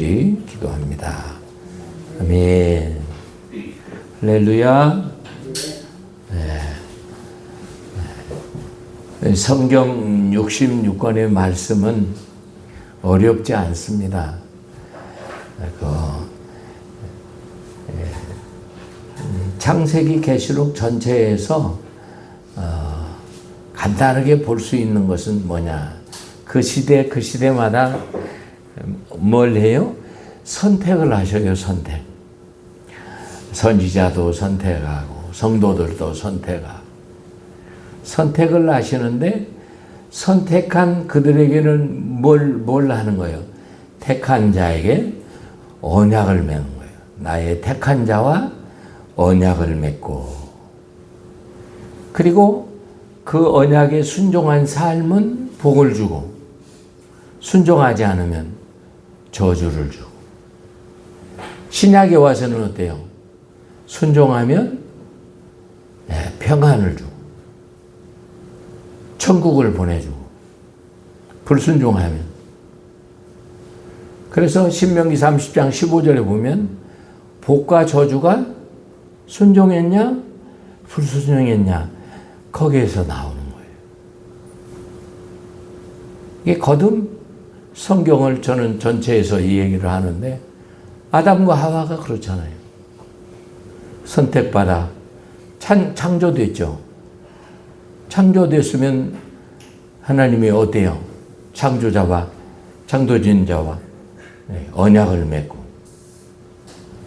간절히 기도합니다. 아멘. 할렐루야. 네. 성경 66권의 말씀은 어렵지 않습니다. 창세기 계시록 전체에서 간단하게 볼 수 있는 것은 뭐냐? 그 시대마다 뭘 해요? 선택을 하셔요. 선지자도 선택하고 성도들도 선택을 하시는데, 선택한 그들에게는 뭘 하는 거예요? 택한 자에게 언약을 맺는 거예요. 나의 택한 자와 언약을 맺고, 그리고 그 언약에 순종한 삶은 복을 주고, 순종하지 않으면 저주를 주고. 신약에 와서는 어때요? 순종하면 평안을 주고, 천국을 보내주고, 불순종하면. 그래서 신명기 30장 15절에 보면 복과 저주가 순종했냐 불순종했냐 거기에서 나오는 거예요. 이게 거듭 성경을 저는 전체에서 이 얘기를 하는데, 아담과 하와가 그렇잖아요. 선택받아 창조됐죠. 창조됐으면 하나님이 어때요? 창조진 자와 언약을 맺고,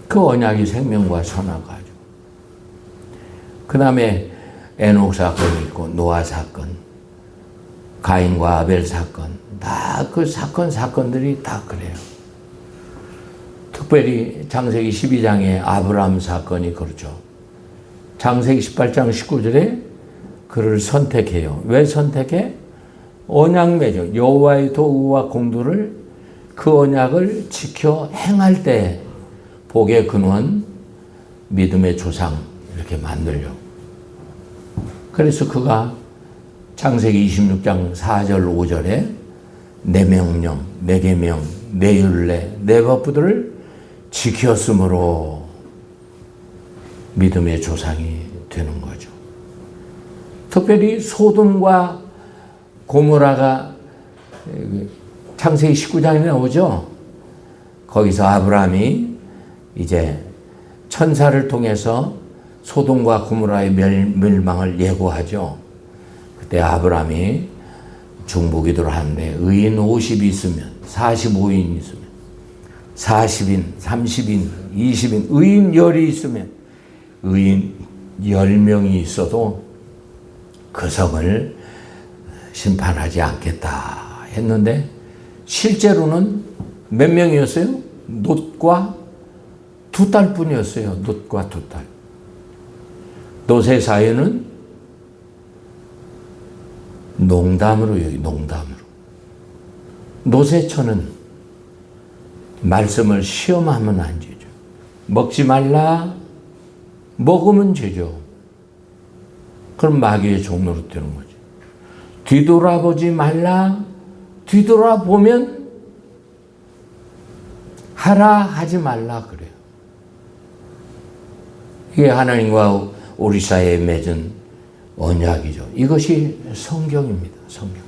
그 언약이 생명과 선악과죠. 그 다음에 에녹 사건이 있고, 노아 사건, 가인과 아벨 사건, 다 그 사건들이 다 그래요. 특별히 창세기 12장에 아브라함 사건이 그렇죠. 창세기 18장 19절에 그를 선택해요. 왜 선택해? 언약 맺어. 여호와의 도구와 공도를, 그 언약을 지켜 행할 때 복의 근원, 믿음의 조상 이렇게 만들려고. 그래서 그가 창세기 26장 4절 5절에 내 명령, 내 계명, 내 율례, 내 법부들을 지켰으므로 믿음의 조상이 되는 거죠. 특별히 소돔과 고모라가 창세기 19장에 나오죠. 거기서 아브라함이 이제 천사를 통해서 소돔과 고모라의 멸망을 예고하죠. 그때 아브라함이 중보기도를 하는데, 의인 50이 있으면, 45인 있으면, 40인, 30인, 20인, 의인 10이 있으면, 의인 10명이 있어도 그 성을 심판하지 않겠다 했는데, 실제로는 몇 명이었어요? 롯과 2딸 뿐이었어요. 롯과 2딸. 롯의 사회는 농담으로 여기, 농담으로. 롯의 처는 말씀을 시험하면 안 되죠. 먹지 말라, 먹으면 죄죠. 그럼 마귀의 종로로 되는 거죠. 뒤돌아보지 말라, 뒤돌아보면 하라, 하지 말라 그래요. 이게 하나님과 우리 사이에 맺은 언약이죠. 이것이 성경입니다. 성경.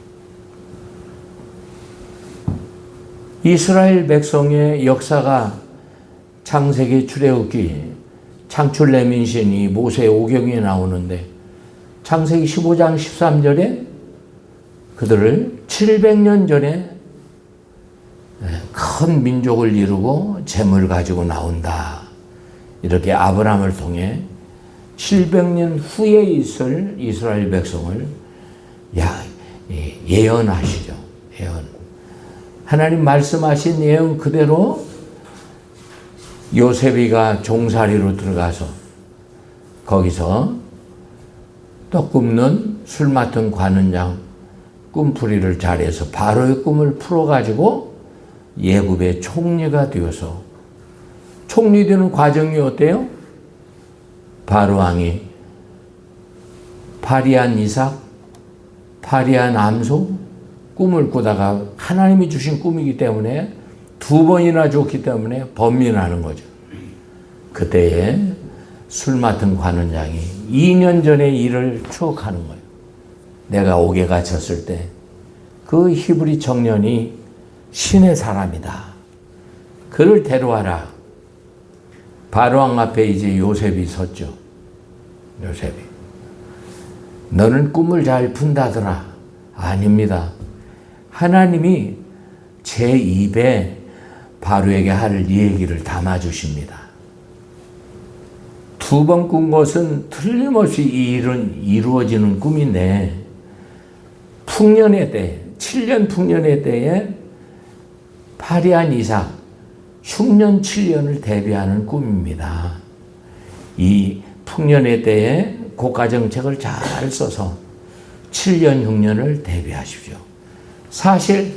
이스라엘 백성의 역사가 창세기, 출애굽기, 창출, 레민신이 모세 오경에 나오는데, 창세기 15장 13절에 그들을 700년 전에 큰 민족을 이루고 재물 가지고 나온다. 이렇게 아브라함을 통해 700년 후에 있을 이스라엘 백성을 예언하시죠. 예언. 하나님 말씀하신 예언 그대로 요셉이가 종살이로 들어가서 거기서 떡 굽는 술 맡은 관원장 꿈풀이를 잘해서 바로의 꿈을 풀어가지고 예굽의 총리가 되어서, 총리되는 과정이 어때요? 바로 왕이 파리한 이삭, 파리한 암소 꿈을 꾸다가, 하나님이 주신 꿈이기 때문에 두 번이나 줬기 때문에 번민하는 거죠. 그때에 술 맡은 관원장이 2년 전의 일을 추억하는 거예요. 내가 옥에 갇혔을 때 그 히브리 청년이 신의 사람이다. 그를 데려와라. 바로왕 앞에 이제 요셉이 섰죠. 요셉이. 너는 꿈을 잘 푼다더라. 아닙니다. 하나님이 제 입에 바로에게 할 얘기를 담아주십니다. 두 번 꾼 것은 틀림없이 이 일은 이루어지는 꿈인데 풍년의 때, 7년 풍년의 때에 파리한 이삭, 흉년 7년을 대비하는 꿈입니다. 이 풍년의 때에 고가정책을 잘 써서 7년 흉년을 대비하십시오. 사실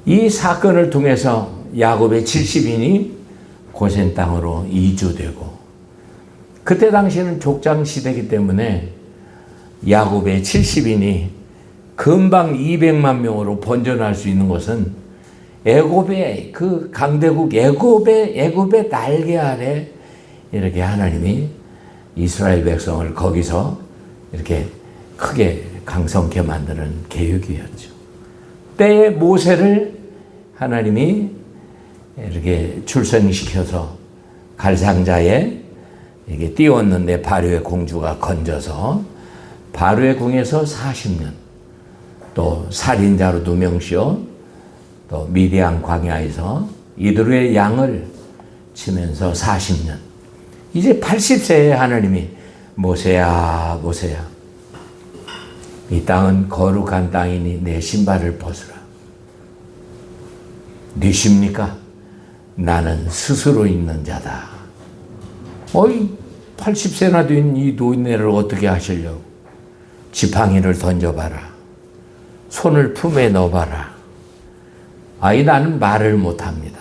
이 사건을 통해서 야곱의 70인이 고센 땅으로 이주되고 그때 당시에는 족장 시대이기 때문에 야곱의 70인이 금방 200만 명으로 번전할 수 있는 것은 애굽의 그 강대국 애굽의 날개 아래 이렇게 하나님이 이스라엘 백성을 거기서 이렇게 크게 강성케 만드는 계획이었죠. 때에 모세를 하나님이 이렇게 출생시켜서 갈상자에 이게 띄웠는데 바로의 공주가 건져서 바로의 궁에서 40년 또 살인자로 누명씌워 또 미디안 광야에서 이드루의 양을 치면서 40년 이제 80세에 하나님이 모세야 모세야 이 땅은 거룩한 땅이니 내 신발을 벗으라. 뉘십니까? 나는 스스로 있는 자다. 어이 80세나 된 이 노인네를 어떻게 하시려고? 지팡이를 던져봐라. 손을 품에 넣어봐라. 아이 나는 말을 못합니다.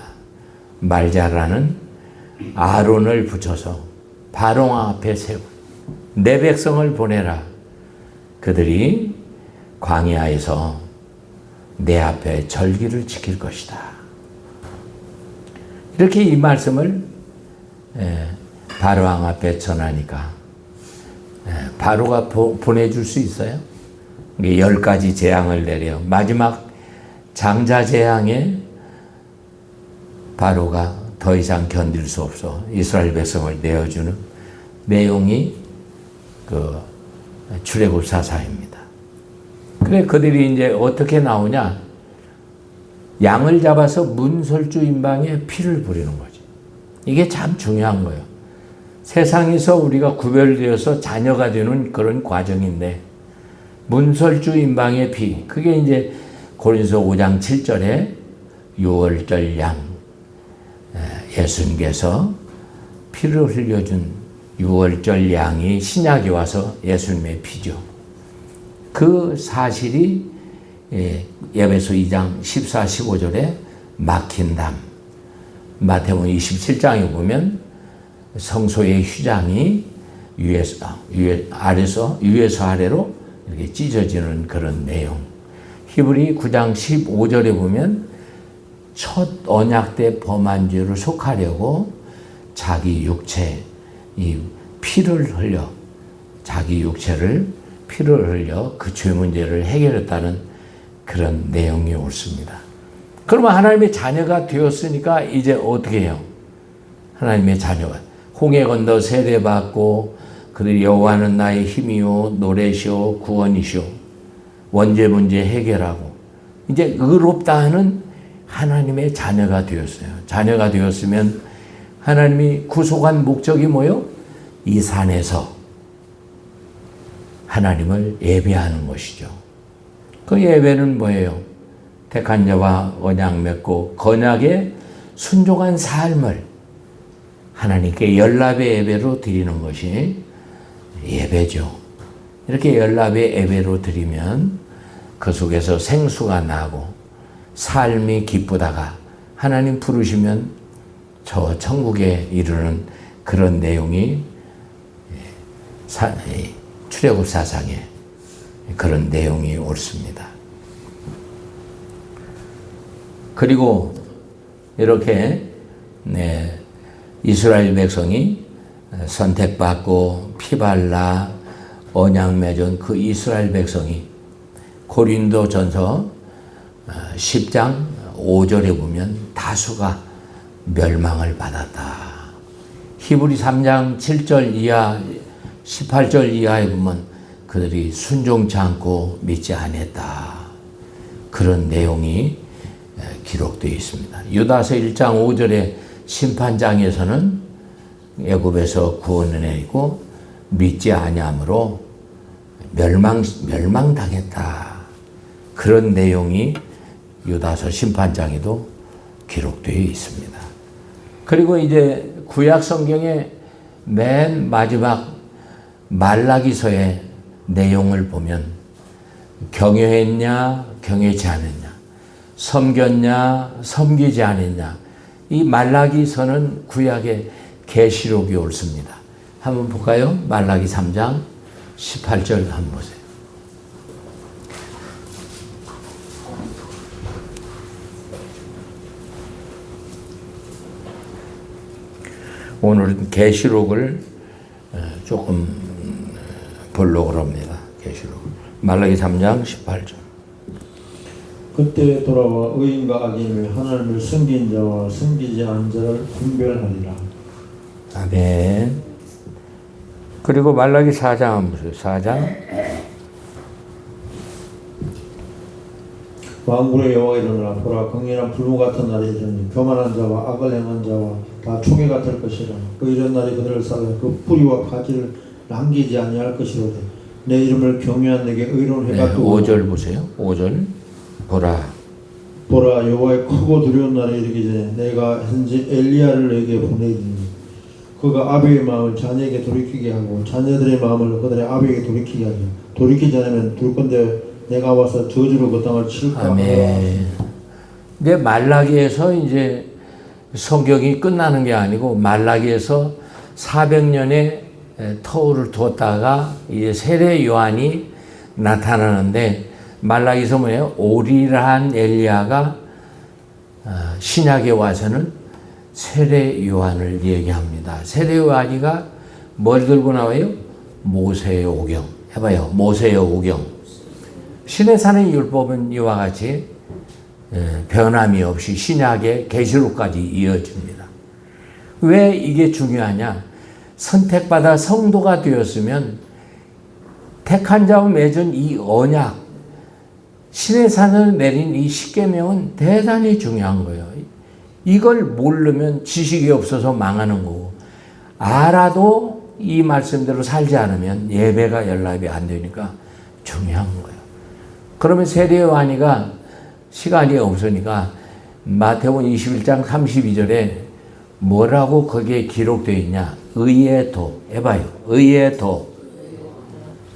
말 잘하는 아론을 붙여서 바로왕 앞에 세우고 내 백성을 보내라. 그들이 광야에서 내 앞에 절기를 지킬 것이다. 이렇게 이 말씀을 바로왕 앞에 전하니까 바로가 보내줄 수 있어요? 10가지 재앙을 내려 마지막 장자 재앙에 바로가 더 이상 견딜 수 없어 이스라엘 백성을 내어주는 내용이 그 출애굽 사사입니다. 그래 그들이 이제 어떻게 나오냐? 양을 잡아서 문설주 임방에 피를 부리는 거지. 이게 참 중요한 거예요. 세상에서 우리가 구별되어서 자녀가 되는 그런 과정인데 문설주 임방의 피, 그게 이제 고린도서 5장 7절에 6월절 양 예수님께서 피를 흘려준 6월절 양이 신약에 와서 예수님의 피죠. 그 사실이 에베소 2장 14, 15절에 막힌 담, 마태복음 27장에 보면 성소의 휘장이 위에서 아래로 이렇게 찢어지는 그런 내용. 히브리 9장 15절에 보면 첫 언약 때 범한 죄를 속하려고 자기 육체 이 피를 흘려 자기 육체를 피를 흘려 그 죄 문제를 해결했다는 그런 내용이 옳습니다. 그러면 하나님의 자녀가 되었으니까 이제 어떻게 해요? 하나님의 자녀가 홍해 건너 세례받고 그들이 여호와는 나의 힘이요 노래시오 구원이시오 원죄 문제 해결하고 이제 의롭다 하는 하나님의 자녀가 되었어요. 자녀가 되었으면 하나님이 구속한 목적이 뭐요? 이 산에서 하나님을 예배하는 것이죠. 그 예배는 뭐예요? 택한 자와 언약 맺고 언약에 순종한 삶을 하나님께 연합의 예배로 드리는 것이 예배죠. 이렇게 연합의 예배로 드리면 그 속에서 생수가 나고 삶이 기쁘다가 하나님 부르시면 저 천국에 이르는 그런 내용이 출애굽 사상에 그런 내용이 옳습니다. 그리고 이렇게 이스라엘 백성이 선택받고 피발라 언약 맺은 그 이스라엘 백성이 고린도전서 10장 5절에 보면 다수가 멸망을 받았다. 히브리 3장 7절 이하 18절 이하에 보면 그들이 순종치 않고 믿지 않았다. 그런 내용이 기록되어 있습니다. 유다서 1장 5절에 심판장에서는 애굽에서 구원을 내리고 믿지 아니함으로 멸망당했다. 그런 내용이 유다서 심판장에도 기록되어 있습니다. 그리고 이제 구약 성경의 맨 마지막 말라기서의 내용을 보면 경외했냐 경외치 않았냐, 섬겼냐 섬기지 않았냐, 이 말라기서는 구약의 계시록이 옳습니다. 한번 볼까요? 말라기 3장 18절 한번 보세요. 오늘은 계시록을 조금 보려고 합니다. 계시록. 말라기 3장 18절. 그때 돌아와 의인과 악인을 하나님을 섬긴 자와 섬기지 않은 자를 분별하리라. 아멘. 그리고 말라기 4장 한번 보세요. 4장. 만군의 여호와 일어나라. 보라, 긍휼한 불모 같은 날이 이르니 교만한 자와 악을 행한 자와 다 총에 같을 것이라. 그 이런 날이 그들을 쌓아 그 뿌리와 가지를 남기지 아니할 것이로되 내 이름을 경외한 내게 의로운 해가 뜨고. 5절 보세요. 5절. 보라 여호와의 크고 두려운 날에 이르기 전에 내가 현재 엘리야를 내게 보내리니 그가 아비의 마음을 자녀에게 돌이키게 하고 자녀들의 마음을 그들의 아비에게 돌이키게 하리라. 돌이키지 않으면 둘 건데 내가 와서 저주로 그 땅을 칠까. 아멘. 근데 말라기에서 이제 성경이 끝나는 게 아니고 말라기에서 400년의 터울을 두었다가 이제 세례 요한이 나타나는데 말라기서 뭐예요? 오리라한 엘리야가 신약에 와서는 세례 요한을 얘기합니다. 세례 요한이가 뭘 들고 나와요? 모세의 오경. 해봐요. 모세의 오경. 신의 산의 율법은 이와 같이 변함이 없이 신약의 계시록까지 이어집니다. 왜 이게 중요하냐? 선택받아 성도가 되었으면 택한 자와 맺은 이 언약, 신의 산을 내린 이 십계명은 대단히 중요한 거예요. 이걸 모르면 지식이 없어서 망하는 거고, 알아도 이 말씀대로 살지 않으면 예배가 연락이 안 되니까 중요한 거예요. 그러면 세례 요한이가 시간이 없으니까 마태복음 21장 32절에 뭐라고 거기에 기록되어 있냐? 의의 도. 해봐요. 의의 도.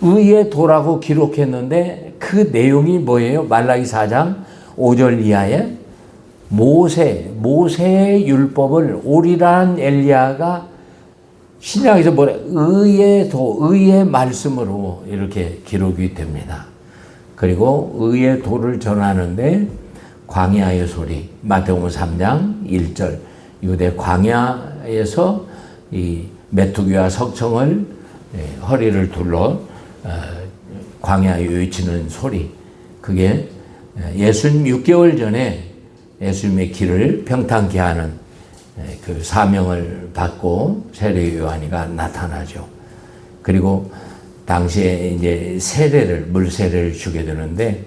의의 도라고 기록했는데 그 내용이 뭐예요? 말라기 4장 5절 이하에 모세의 율법을 오리라는 엘리야가 신약에서 뭐래? 의의 도, 의의 말씀으로 이렇게 기록이 됩니다. 그리고 의의 도를 전하는데 광야의 소리, 마태복음 3장 1절, 유대 광야에서 이 메뚜기와 석청을 허리를 둘러 광야에 외치는 소리, 그게 예수님 6개월 전에 예수님의 길을 평탄케 하는 그 사명을 받고 세례 요한이가 나타나죠. 그리고 당시에 이제 세례를, 물 세례를 주게 되는데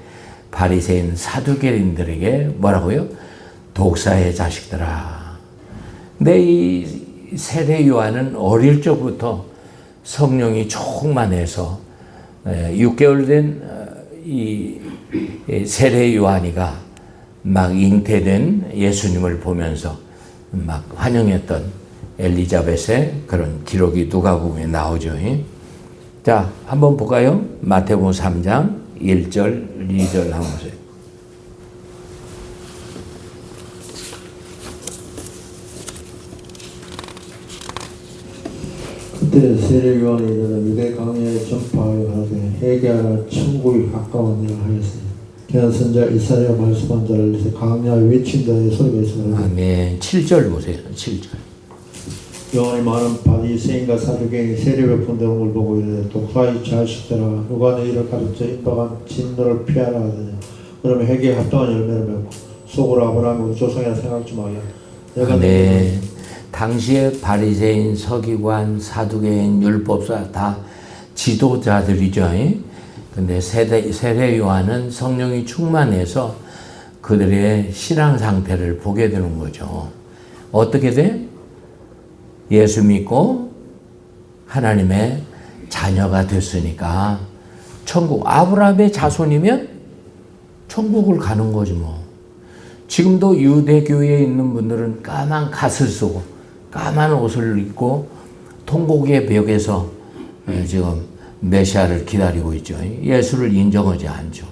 바리새인 사두개인들에게 뭐라고요? 독사의 자식들아. 근데 이 세례 요한은 어릴 적부터 성령이 충만해서 6개월 된 이 세례 요한이가 막 잉태된 예수님을 보면서 막 환영했던 엘리자벳의 그런 기록이 누가복음에 나오죠. 자, 한번 볼까요? 마태복음 3장 1절, 2절 한번 보세요. 그때 세례 요한이 이르러 유대 광야에 전파하여 가되 회개하라 천국이 가까웠느니라 하였으니 귀한 선자 이사야 말씀한 자를 이제 강야에 외친 자의 소리가 있으므로 아멘. 7절 보세요. 7절. 영원히 많은 바리새인과 사두개인이 세례 베푼다는 걸 보고 이르되 독사의 자식들아 누가 내 일을 가르쳐 임박한 진노를 피하라 하느냐. 그러면 회개에 합당한 열매를 맺고 속으로 아브라함의 조상이라 생각지 말라. 내가 네. 당시에 바리새인, 서기관, 사두개인, 율법사 다 지도자들이죠. 근데 세례 요한은 성령이 충만해서 그들의 신앙 상태를 보게 되는 거죠. 어떻게 돼? 예수 믿고 하나님의 자녀가 됐으니까 천국, 아브라함의 자손이면 천국을 가는 거지 뭐. 지금도 유대교에 있는 분들은 까만 갓을 쓰고 까만 옷을 입고 통곡의 벽에서 지금 메시아를 기다리고 있죠. 예수를 인정하지 않죠.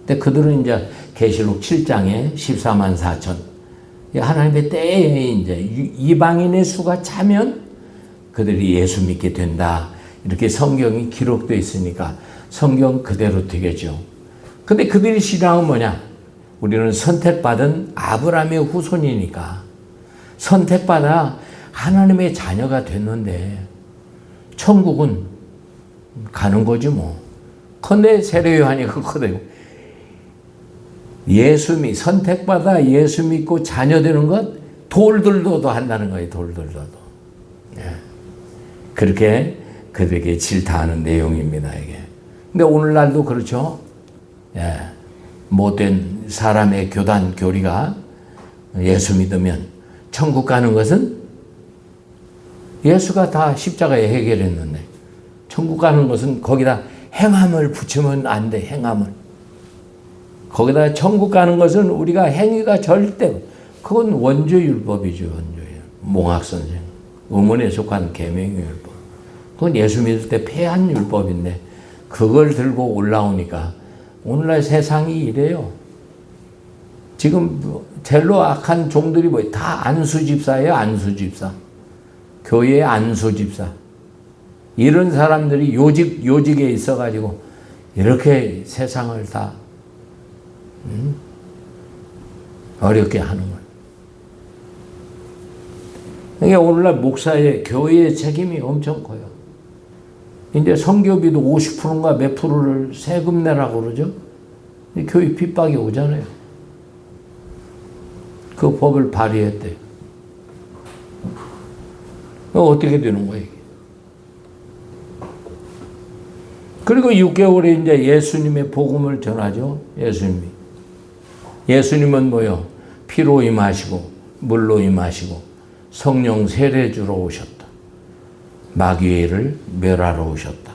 근데 그들은 이제 계시록 7장에 14만 4천 하나님의 때에 이제 이방인의 수가 차면 그들이 예수 믿게 된다. 이렇게 성경이 기록되어 있으니까 성경 그대로 되겠죠. 근데 그들의 신앙은 뭐냐? 우리는 선택받은 아브라함의 후손이니까 선택받아 하나님의 자녀가 됐는데 천국은 가는 거지 뭐. 근데 세례 요한이 그거거든요. 선택받아 예수 믿고 자녀 되는 것 돌들도도 한다는 거예요. 돌들도도. 예. 그렇게 그들에게 질타하는 내용입니다. 이게. 근데 오늘날도 그렇죠. 예. 못된 사람의 교단 교리가 예수 믿으면 천국 가는 것은 예수가 다 십자가에 해결했는데 천국 가는 것은 거기다 행함을 붙이면 안 돼. 행함을. 거기다 천국 가는 것은 우리가 행위가 절대 그건 원죄율법이죠. 원죄율. 몽학선생 음원에 속한 계명율법. 그건 예수 믿을 때 폐한 율법인데 그걸 들고 올라오니까 오늘날 세상이 이래요. 지금 젤로 악한 종들이 뭐예요? 다 안수집사예요. 안수집사. 교회의 안수집사. 이런 사람들이 요직에 있어가지고 이렇게 세상을 다 어렵게 하는 거예요. 그러니까 오늘날 목사의 교회의 책임이 엄청 커요. 이제 선교비도 50%인가 몇 프로를 세금 내라고 그러죠. 교회 핍박이 오잖아요. 그 법을 발의했대요. 어떻게 되는 거예요, 이게? 그리고 6개월에 이제 예수님의 복음을 전하죠. 예수님은 뭐요? 피로 임하시고 물로 임하시고 성령 세례주로 오셨다. 마귀를 멸하러 오셨다.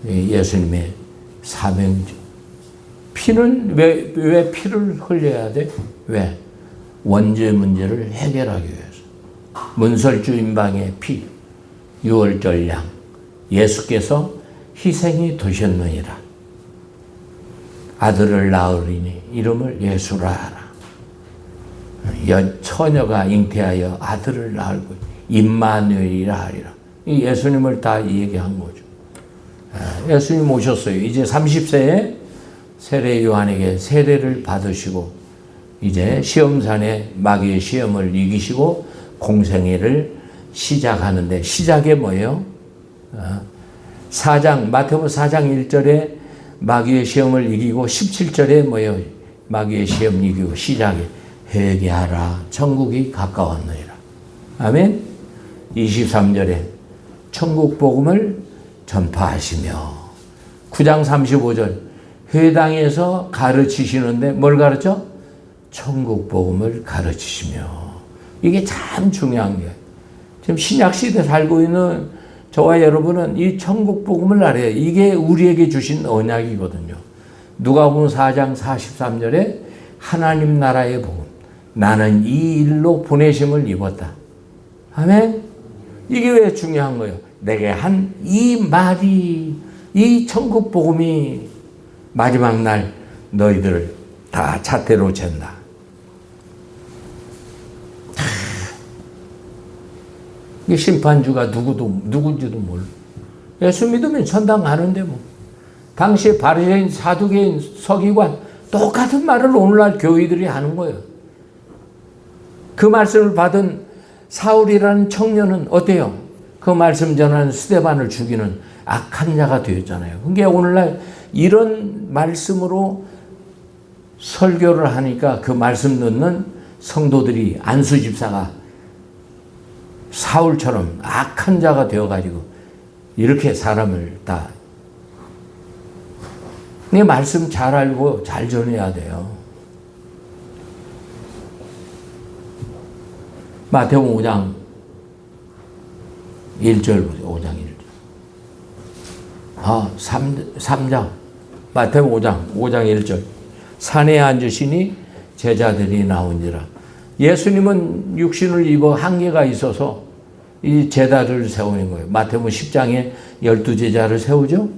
예수님의 사명이죠. 피는 왜 피를 흘려야 돼? 왜? 원죄 문제를 해결하기 위해서. 문설주 임방의 피, 유월절 양, 예수께서 희생이 되셨느니라. 아들을 낳으리니 이름을 예수라 하라. 처녀가 잉태하여 아들을 낳고 임마누엘이라 하리라. 이 예수님을 다 얘기한 거죠. 예수님 오셨어요. 이제 30세에 세례 요한에게 세례를 받으시고 이제 시험산에 마귀의 시험을 이기시고 공생애를 시작하는데 시작이 뭐예요? 마태복음 4장 1절에 마귀의 시험을 이기고 17절에 뭐예요? 마귀의 시험 이기고 시작이 회개하라 천국이 가까웠느니라. 아멘. 23절에 천국 복음을 전파하시며 9장 35절 회당에서 가르치시는데 뭘 가르쳐? 천국 복음을 가르치시며. 이게 참 중요한 게 지금 신약시대 살고 있는 저와 여러분은 이 천국 복음을 알아요. 이게 우리에게 주신 언약이거든요. 누가복음 4장 43절에 하나님 나라의 복음 나는 이 일로 보내심을 입었다. 아멘. 이게 왜 중요한 거예요? 내게 한 이 말이 이 천국 복음이 마지막 날 너희들을 다 잣대로 잰다. 이 심판주가 누군지도 몰라. 예수 믿으면 천당 가는데 뭐. 당시에 바리새인, 사두개인, 서기관 똑같은 말을 오늘날 교회들이 하는 거예요. 그 말씀을 받은 사울이라는 청년은 어때요? 그 말씀 전하는 스데반을 죽이는 악한 자가 되었잖아요. 그러니까 오늘날 이런 말씀으로 설교를 하니까 그 말씀 듣는 성도들이 안수 집사가 사울처럼 악한 자가 되어가지고 이렇게 사람을 다 내 말씀 잘 알고 잘 전해야 돼요. 마태복음 5장 1절 보세요. 5장 1절. 3장. 마태복음 5장 1절. 산에 앉으시니 제자들이 나온지라. 예수님은 육신을 입어 한계가 있어서 이 제자들을 세우는 거예요. 마태복음 10장에 12제자를 세우죠.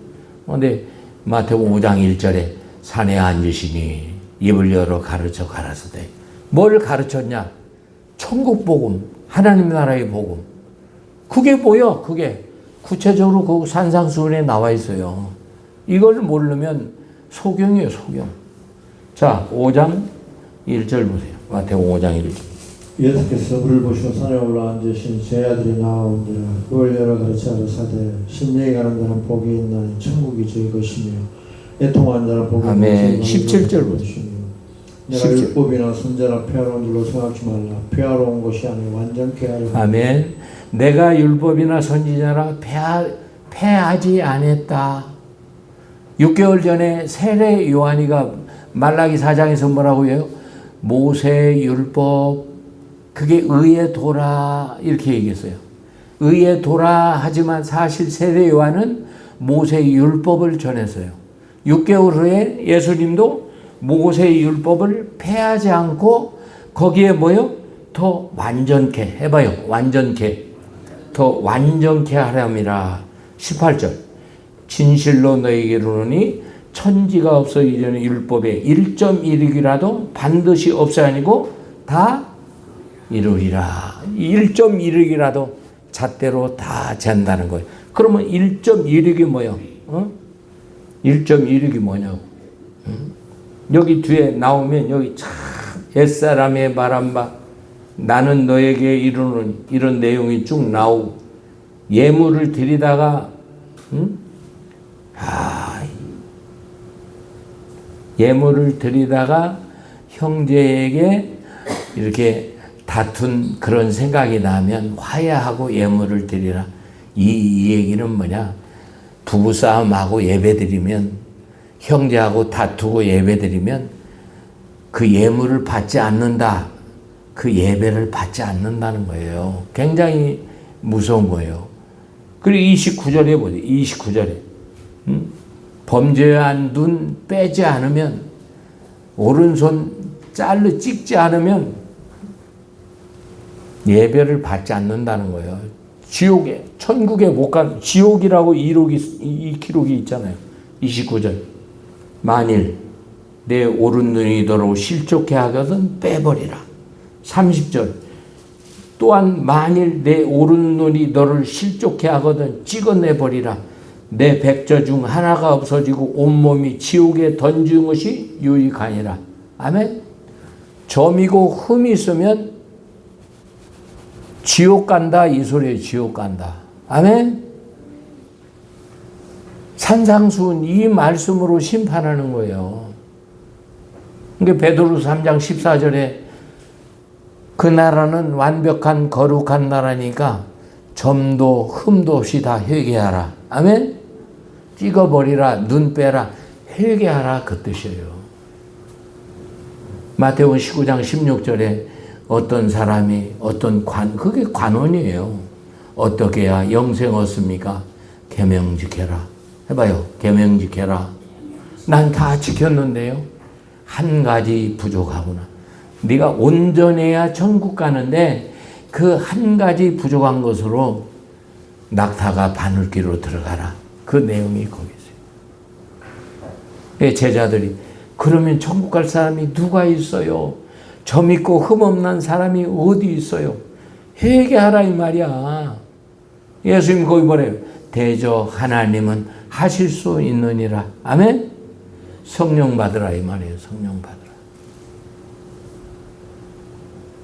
그런데 마태복음 5장 1절에 산에 앉으시니 입을 열어 가르쳐 가라사대. 뭘 가르쳤냐? 천국 복음, 하나님 나라의 복음. 그게 뭐야? 그게 구체적으로 그 산상수훈에 나와 있어요. 이걸 모르면 소경이에요, 소경. 자, 5장 1절 보세요. 마태복음 5장 1절. 예수께서 물을 보시고 산에 올라 앉으신 제자들이 나온지라. 그걸 열어 가르쳐 가라사대. 심령이 가는 자는 복이 있나니 천국이 저희 것이며 애통하는 자는 복이 아멘. 17절 보세요. 내가 율법이나 선자나 폐하러 온 줄로 생각지 말라. 폐하러 온 것이 아니라 완전케 하려. 아멘. 내가 율법이나 선지자라 폐하지 않았다. 6개월 전에 세례 요한이가 말라기 4장에서 뭐라고 해요? 모세 율법 그게 의에 도라 이렇게 얘기했어요. 의에 도라 하지만 사실 세례 요한은 모세 율법을 전했어요. 6개월 후에 예수님도 모세 율법을 폐하지 않고 거기에 뭐요? 더 완전케 해봐요. 완전케. 더 완전케 하렴이라. 18절. 진실로 너에게 이르노니 천지가 없어 이전에 율법에 1.1획이라도 반드시 없어야 아니고 다 이루리라. 1.1획이라도 잣대로 다 잰다는 거예요. 그러면 1.1획이 뭐예요? 1.1획이 뭐냐고. 여기 뒤에 나오면 여기 참 옛사람의 바람바 나는 너에게 이르노니 이런 내용이 쭉 나오고 예물을 드리다가 예물을 드리다가 형제에게 이렇게 다툰 그런 생각이 나면 화해하고 예물을 드리라. 이 얘기는 뭐냐? 부부싸움하고 예배드리면 형제하고 다투고 예배드리면 그 예물을 받지 않는다. 그 예배를 받지 않는다는 거예요. 굉장히 무서운 거예요. 그리고 29절에 보세요. 29절에 범죄한 눈 빼지 않으면 오른손 짤로 찍지 않으면 예배를 받지 않는다는 거예요. 지옥에 천국에 못 간 지옥이라고 이 기록이 있잖아요. 29절 만일 내 오른 눈이 너로 실족해 하거든 빼버리라. 30절 또한 만일 내 오른 눈이 너를 실족해 하거든 찍어내버리라. 내 백저 중 하나가 없어지고 온몸이 지옥에 던지는 것이 유익하니라. 아멘. 점이고 흠이 있으면 지옥 간다 이 소리에 지옥 간다. 아멘. 산상수훈 이 말씀으로 심판하는 거예요. 그러니까 베드로서 3장 14절에 그 나라는 완벽한 거룩한 나라니까 점도 흠도 없이 다 회개하라. 아멘. 찍어버리라. 눈 빼라. 회개하라 그 뜻이에요. 마태복음 19장 16절에 어떤 사람이 어떤 그게 관원이에요. 어떻게 해야 영생 얻습니까? 계명 지켜라. 해봐요. 계명 지켜라. 난 다 지켰는데요. 한 가지 부족하구나. 네가 온전해야 천국 가는데 그 한 가지 부족한 것으로 낙타가 바늘귀로 들어가라. 그 내용이 거기 있어요. 제자들이 그러면 천국 갈 사람이 누가 있어요? 점 있고 흠 없는 사람이 어디 있어요? 회개하라 이 말이야. 예수님 거기 뭐래요? 대저 하나님은 하실 수 있느니라. 아멘? 성령 받으라 이 말이에요. 성령 받으라.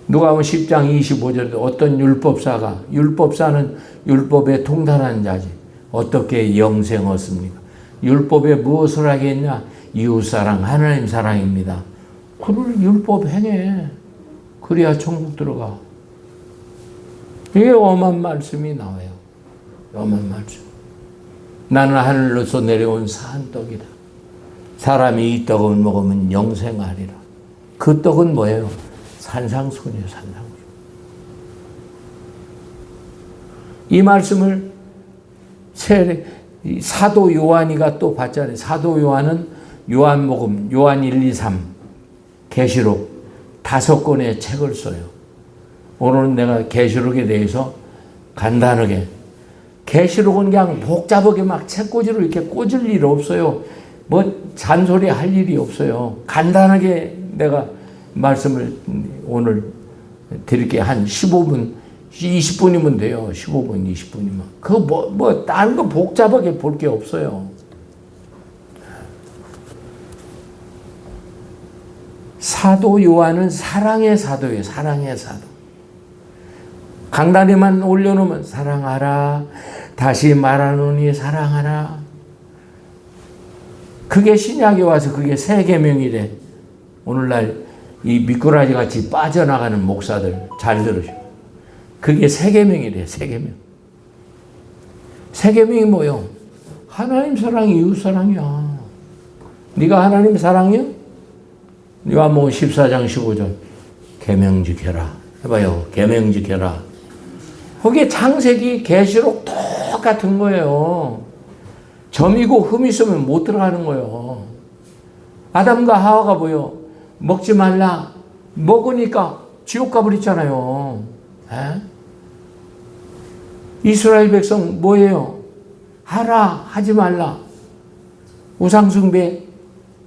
누가복음 10장 25절에 어떤 율법사는 율법에 통달한 자지 어떻게 영생 얻습니까? 율법에 무엇을 하겠냐? 이웃사랑, 하나님 사랑입니다. 그를 율법 행해. 그래야 천국 들어가. 이게 엄한 말씀이 나와요. 엄한 말씀. 나는 하늘로서 내려온 산 떡이다. 사람이 이 떡을 먹으면 영생하리라. 그 떡은 뭐예요? 산상수훈이에요. 산상수훈. 이 말씀을 사도 요한이가 또 봤잖아요. 사도 요한은 요한복음, 요한 1, 2, 3, 계시록 5권의 책을 써요. 오늘은 내가 계시록에 대해서 간단하게, 계시록은 그냥 복잡하게 막 책꽂이로 이렇게 꽂을 일 없어요. 뭐 잔소리 할 일이 없어요. 간단하게 내가 말씀을 오늘 드릴게요. 한 15분, 20분이면 돼요. 15분, 20분이면. 그거 다른 거 복잡하게 볼 게 없어요. 사도 요한은 사랑의 사도예요. 사랑의 사도. 강단에만 올려놓으면 사랑하라. 다시 말하노니 사랑하라. 그게 신약에 와서 그게 새 계명이래. 오늘날 이 미꾸라지 같이 빠져나가는 목사들 잘 들으시고. 그게 새 계명이래. 새 계명. 새 계명이 뭐요? 하나님 사랑이 이웃 사랑이야. 네가 하나님 사랑이야? 요한복음 14장 15절 계명 지켜라. 해봐요. 계명 지켜라. 거기에 창세기 계시록 똑같은 거예요. 점이고 흠 있으면 못 들어가는 거예요. 아담과 하와가 뭐요? 먹지 말라. 먹으니까 지옥 가버렸잖아요. 에? 이스라엘 백성 뭐예요? 하라 하지 말라. 우상숭배,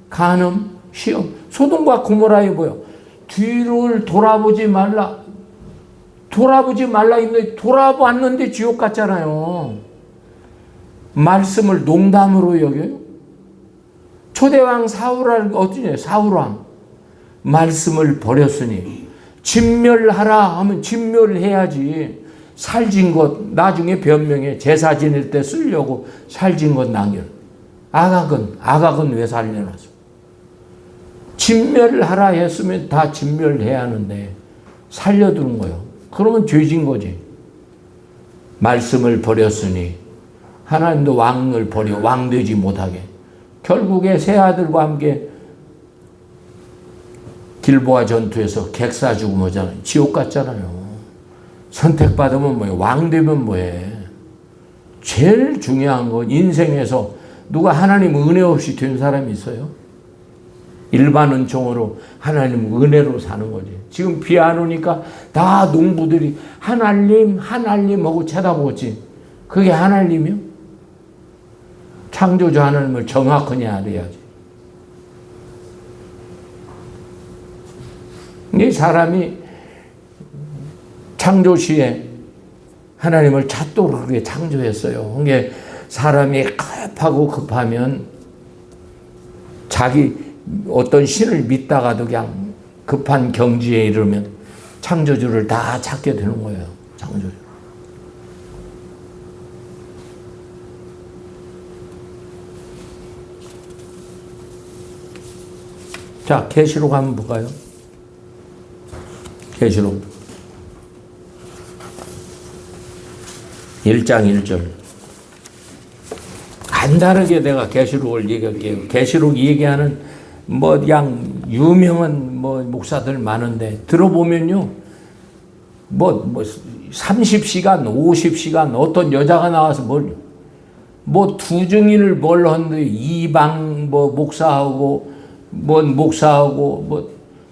간음, 시험. 소돔과 고모라에 뭐요? 뒤를 돌아보지 말라. 돌아보지 말라 했는데 돌아봤는데 지옥 갔잖아요. 말씀을 농담으로 여겨요? 초대왕 사울을 어떠냐? 사울왕 말씀을 버렸으니 진멸하라 하면 진멸해야지. 살진 것 나중에 변명해. 제사 지낼 때 쓰려고 살진 것 남겨. 아각은 왜 살려놨어? 진멸하라 했으면 다 진멸해야 하는데 살려두는 거예요. 그러면 죄진 거지. 말씀을 버렸으니 하나님도 왕을 버려 왕되지 못하게. 결국에 세 아들과 함께 길보아 전투에서 객사 죽음 오잖아요. 지옥 갔잖아요. 선택받으면 뭐예요? 왕되면 뭐해? 제일 중요한 건 인생에서 누가 하나님 은혜 없이 된 사람이 있어요? 일반 은총으로 하나님 은혜로 사는 거지. 지금 비 안 오니까 다 농부들이 하나님 하고 쳐다보지. 그게 하나님이요? 창조주 하나님을 정확하게 알아야지. 이 사람이 창조시에 하나님을 찾도록 그렇게 창조했어요. 그게 사람이 급하면 자기 어떤 신을 믿다가도 그냥 급한 경지에 이르면 창조주를 다 찾게 되는 거예요. 창조주. 자, 계시록 한번 볼까요? 계시록 1장 1절. 간단하게 내가 계시록을 얘기할게요. 계시록 얘기하는 그냥 유명한 목사들 많은데 들어보면요. 30시간, 50시간 어떤 여자가 나와서 두 증인을 하는데 이방 목사하고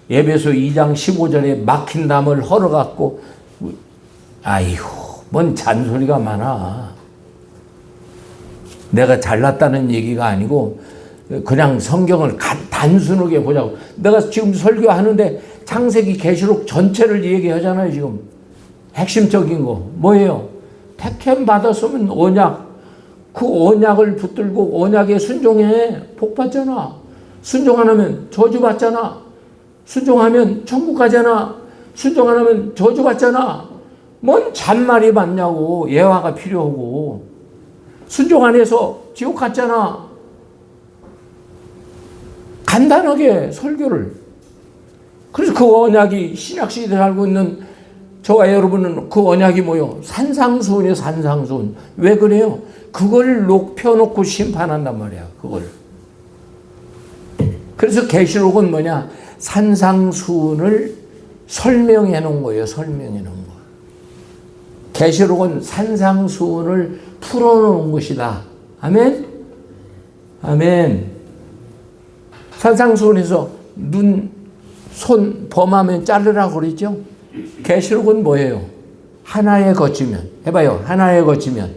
에베소 2장 15절에 막힌 담을 헐어갖고 아이고 뭔 잔소리가 많아. 내가 잘났다는 얘기가 아니고 그냥 성경을 단순하게 보자고. 내가 지금 설교하는데 창세기 계시록 전체를 얘기하잖아요. 지금 핵심적인 거 뭐예요? 택함 받았으면 언약, 그 언약을 붙들고 언약에 순종해. 복 받잖아. 순종 안 하면 저주받잖아. 순종하면 천국 가잖아. 순종 안 하면 저주받잖아. 뭔 잔말이 맞냐고. 예화가 필요하고. 순종 안 해서 지옥 갔잖아. 간단하게 설교를. 그래서 그 언약이 신약시대에 살고 있는 저와 여러분은 그 언약이 뭐요? 산상수훈이에요. 산상수훈. 왜 그래요? 그걸 펴놓고 심판한단 말이야. 그걸. 그래서 계시록은 뭐냐? 산상수훈을 설명해 놓은 거예요. 설명해 놓은 거. 계시록은 산상수훈을 풀어놓은 것이다. 아멘? 아멘. 산상수훈에서 눈, 손 범하면 자르라고 그랬죠? 계시록은 뭐예요? 하나에 거치면, 해봐요. 하나에 거치면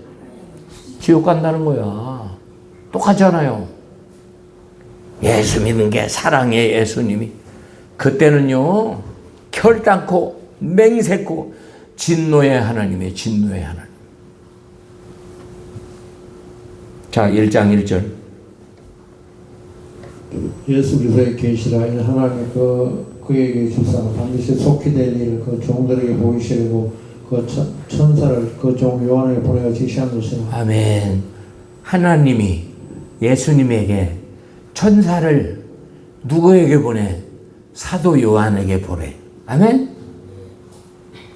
지옥 간다는 거야. 똑같잖아요. 예수 믿는 게 사랑해, 예수님이. 그때는요, 결단코, 맹세코, 진노의 하나님이에요. 진노의 하나님. 자, 1장 1절. 예수 그리스도의 계시라 이 하나님 그에게 주사 반드시 속히 될 일을 그 종들에게 보이시려고 그 천사를 그 종 요한에게 보내어 지시한 것이라. 아멘. 하나님이 예수님에게 천사를 누구에게 보내? 사도 요한에게 보내. 아멘.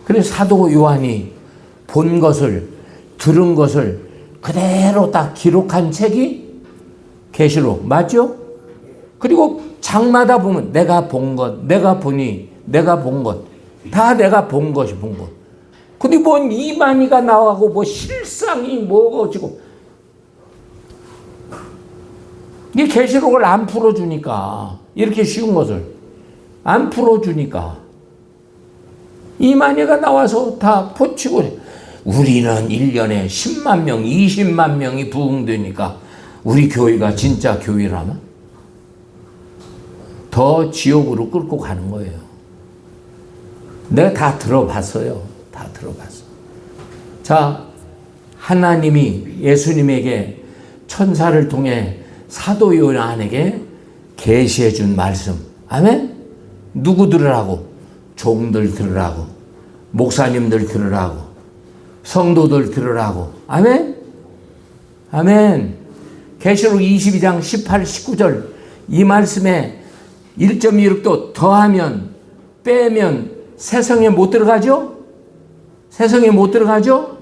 그래서 사도 요한이 본 것을, 들은 것을 그대로 딱 기록한 책이 계시록. 맞죠? 그리고 장마다 보면 내가 본 것, 내가 보니, 내가 본 것. 다 내가 본 것이 본 것. 근데 뭔 이만희가 나와고 뭐 실상이 뭐가 어찌고. 이 계시록을 안 풀어주니까. 이렇게 쉬운 것을. 안 풀어주니까. 이만희가 나와서 다 포치고. 우리는 1년에 10만 명, 20만 명이 부흥되니까 우리 교회가 진짜 교회라면 더 지옥으로 끌고 가는 거예요. 내가 다 들어봤어요. 다 들어봤어. 자, 하나님이 예수님에게 천사를 통해 사도 요한에게 계시해 준 말씀. 아멘? 누구 들으라고? 종들 들으라고. 목사님들 들으라고. 성도들 들으라고. 아멘? 아멘. 계시록 22장 18, 19절 이 말씀에 1.26도 더하면 빼면 세상에 못 들어가죠? 세상에 못 들어가죠?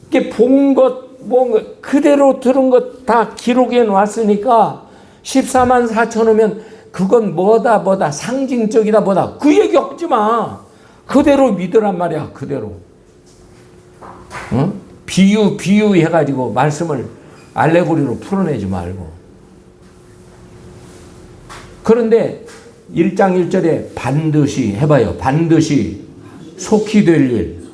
이게 본 것, 뭐 그대로 들은 것 다 기록해 놨으니까 14만 4천이면 그건 뭐다 상징적이다 뭐다 그 얘기 없지 마. 그대로 믿으란 말이야. 그대로. 응? 비유 해가지고 말씀을 알레고리로 풀어내지 말고. 그런데 1장 1절에 반드시 해봐요. 반드시 속히 될 일.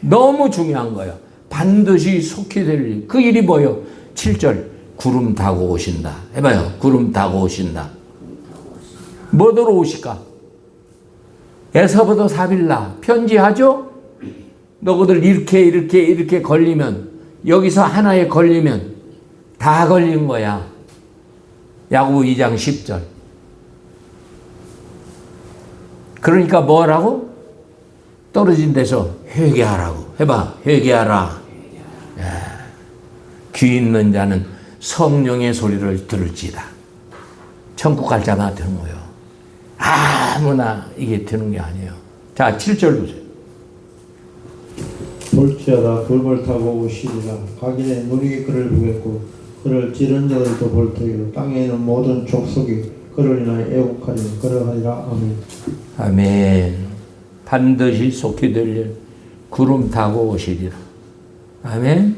너무 중요한 거예요. 반드시 속히 될 일. 그 일이 뭐예요? 7절 구름 타고 오신다. 해봐요. 구름 타고 오신다. 뭐더러 오실까? 에서부터 사빌라 편지하죠? 너희들 이렇게 걸리면 여기서 하나에 걸리면 다 걸린 거야. 야고보 2장 10절. 그러니까 뭐라고? 떨어진 데서 회개하라고. 해봐. 회개하라. 귀 있는 자는 성령의 소리를 들을지다. 천국 갈 자가 되는 거예요. 아무나 이게 되는 게 아니에요. 자, 7절 보세요. 볼지어다 굴벌 타고 오시리라. 각인에 눈이 그를 보겠고 그를 찌른 자들도 볼 터이요 땅에 있는 모든 족속이 그를 인하여 애국하리니 그러하리라. 아멘. 아멘. 반드시 속히 될 일 구름 타고 오시리라. 아멘.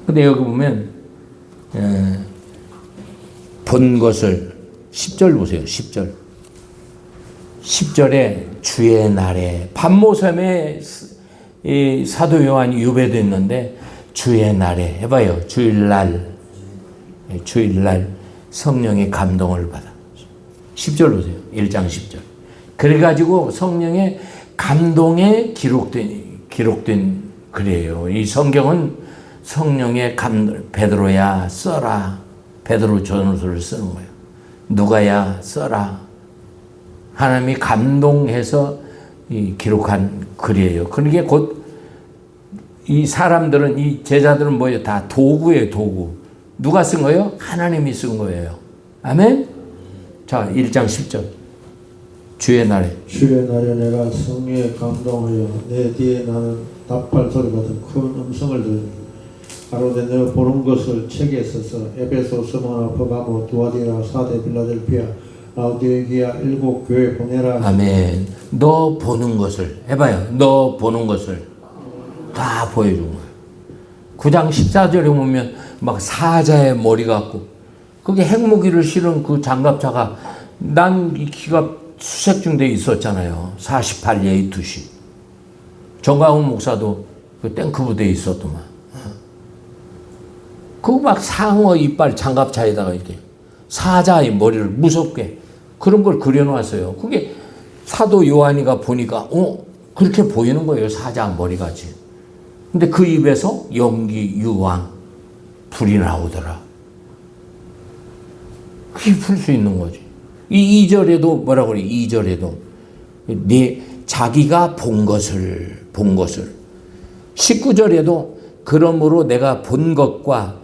근데 여기 보면 본 것을 10절 보세요. 10절. 10절에 주의 날에 밤모섬에 이 사도 요한이 유배됐는데 주의 날에 해봐요. 주일날 성령의 감동을 받아. 10절 보세요. 1장 10절. 그래가지고 성령의 감동에 기록된 글이에요. 이 성경은 성령의 베드로야 써라. 베드로 전후서를 쓰는 거예요. 누가야 써라. 하나님이 감동해서 기록한 글이에요. 그러게 곧 이 사람들은, 이 제자들은 뭐예요? 다 도구예요, 도구. 누가 쓴 거예요? 하나님이 쓴 거예요. 아멘? 자, 1장 10절. 주의 날에 내가 성령에 감동하여 내 뒤에 나는 나팔 소리 같은 큰 음성을 들으니 가로되 내가 보는 것을 책에 써서 에베소, 스무나, 퍼가모, 두아디라, 사데, 빌라델피아, 라우디게아 7 교회 보내라. 아멘. 너 보는 것을 해봐요. 너 보는 것을 다 보여준 거예요. 9장 14절에 보면 막 사자의 머리 같고, 그게 핵무기를 실은 그 장갑차가, 난 이 기가 수색중대에 있었잖아요. 48예 2시. 정광훈 목사도 그 탱크 부대에 있었더만. 그거 막 상어 이빨 장갑차에다가 이렇게 사자의 머리를 무섭게 그런 걸 그려놨어요. 그게 사도 요한이가 보니까 그렇게 보이는 거예요. 사자 머리같이. 근데 그 입에서 연기, 유황, 불이 나오더라. 그게 풀 수 있는 거지. 이 2절에도 뭐라고 그래? 2절에도 자기가 본 것을 19절에도 그러므로 내가 본 것과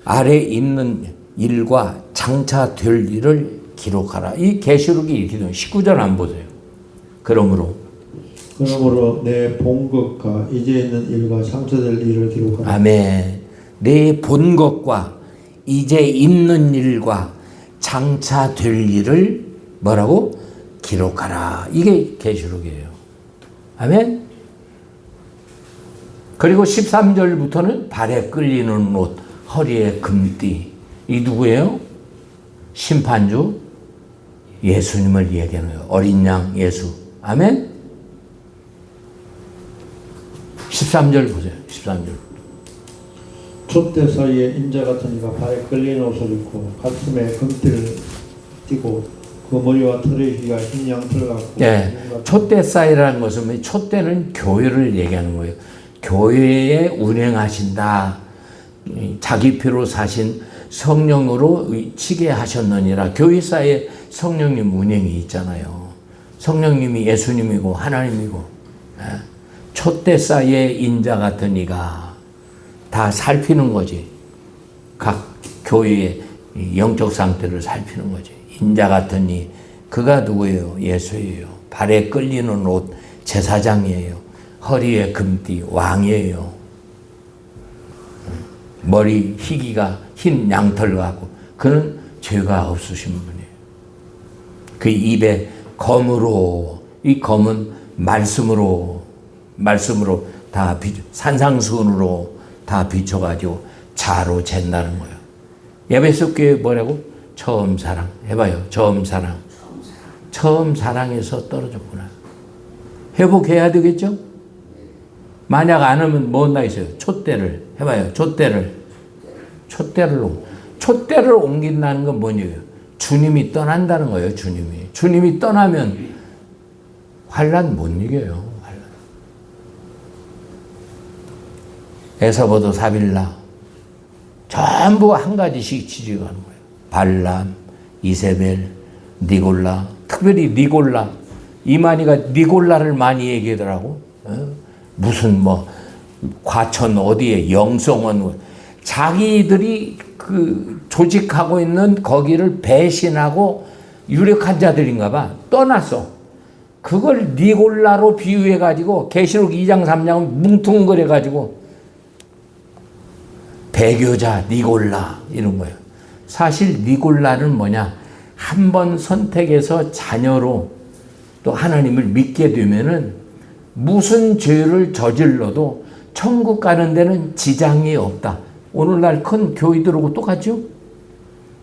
아래 있는 일과 장차 될 일을 기록하라. 이 계시록이 이렇게 돼요. 19절 안 보세요. 그러므로 내 본 것과 이제 있는 일과 장차될 일을 기록하라. 아멘. 내 본 것과 이제 있는 일과 장차 될 일을 뭐라고? 기록하라. 이게 계시록이에요. 아멘. 그리고 13절부터는 발에 끌리는 옷, 허리에 금띠. 이 누구예요? 심판주 예수님을 얘기하는 거예요. 어린 양 예수. 아멘. 13절 보세요. 13절. 촛대 사이에 인자 같은 이가 발에 끌리는 옷을 입고 가슴에 금띠를 띠고 그 머리와 털의 휘가 흰 양털 같고. 네. 촛대 사이라는 것은 촛대는 교회를 얘기하는 거예요. 교회에 운행하신다. 자기 피로 사신 성령으로 치게 하셨느니라. 교회 사이에 성령님 운행이 있잖아요. 성령님이 예수님이고 하나님이고. 촛대 사이에 인자 같은 이가 다 살피는 거지. 각 교회의 영적 상태를 살피는 거지. 인자 같은 이, 그가 누구예요? 예수예요. 발에 끌리는 옷, 제사장이에요. 허리에 금띠, 왕이에요. 머리 희기가 흰 양털 같고, 그는 죄가 없으신 분이에요. 그 입에 검으로, 이 검은 말씀으로 다 산상수훈으로 다 비춰가지고 자로 잰다는 거예요. 에베소 교회 뭐라고? 처음 사랑. 해봐요. 처음 사랑. 처음 사랑에서 떨어졌구나. 회복해야 되겠죠? 만약 안 하면 뭐 온다 있어요? 촛대를. 해봐요. 촛대를 옮긴다는 건 뭐냐고요? 주님이 떠난다는 거예요. 주님이 떠나면 환난 못 이겨요. 에서버도 사빌라 전부 한 가지씩 지지가는 거예요. 발람, 이세벨, 니골라. 특별히 니골라. 이만희가 니골라를 많이 얘기하더라고. 무슨 과천 어디에 영성원, 자기들이 그 조직하고 있는 거기를 배신하고 유력한 자들인가 봐. 떠났어. 그걸 니골라로 비유해 가지고 계시록 2장 3장은 뭉퉁거려 가지고 배교자 니골라 이런 거예요. 사실 니골라는 뭐냐? 한 번 선택해서 자녀로 또 하나님을 믿게 되면은 무슨 죄를 저질러도 천국 가는 데는 지장이 없다. 오늘날 큰 교회들하고 똑같죠?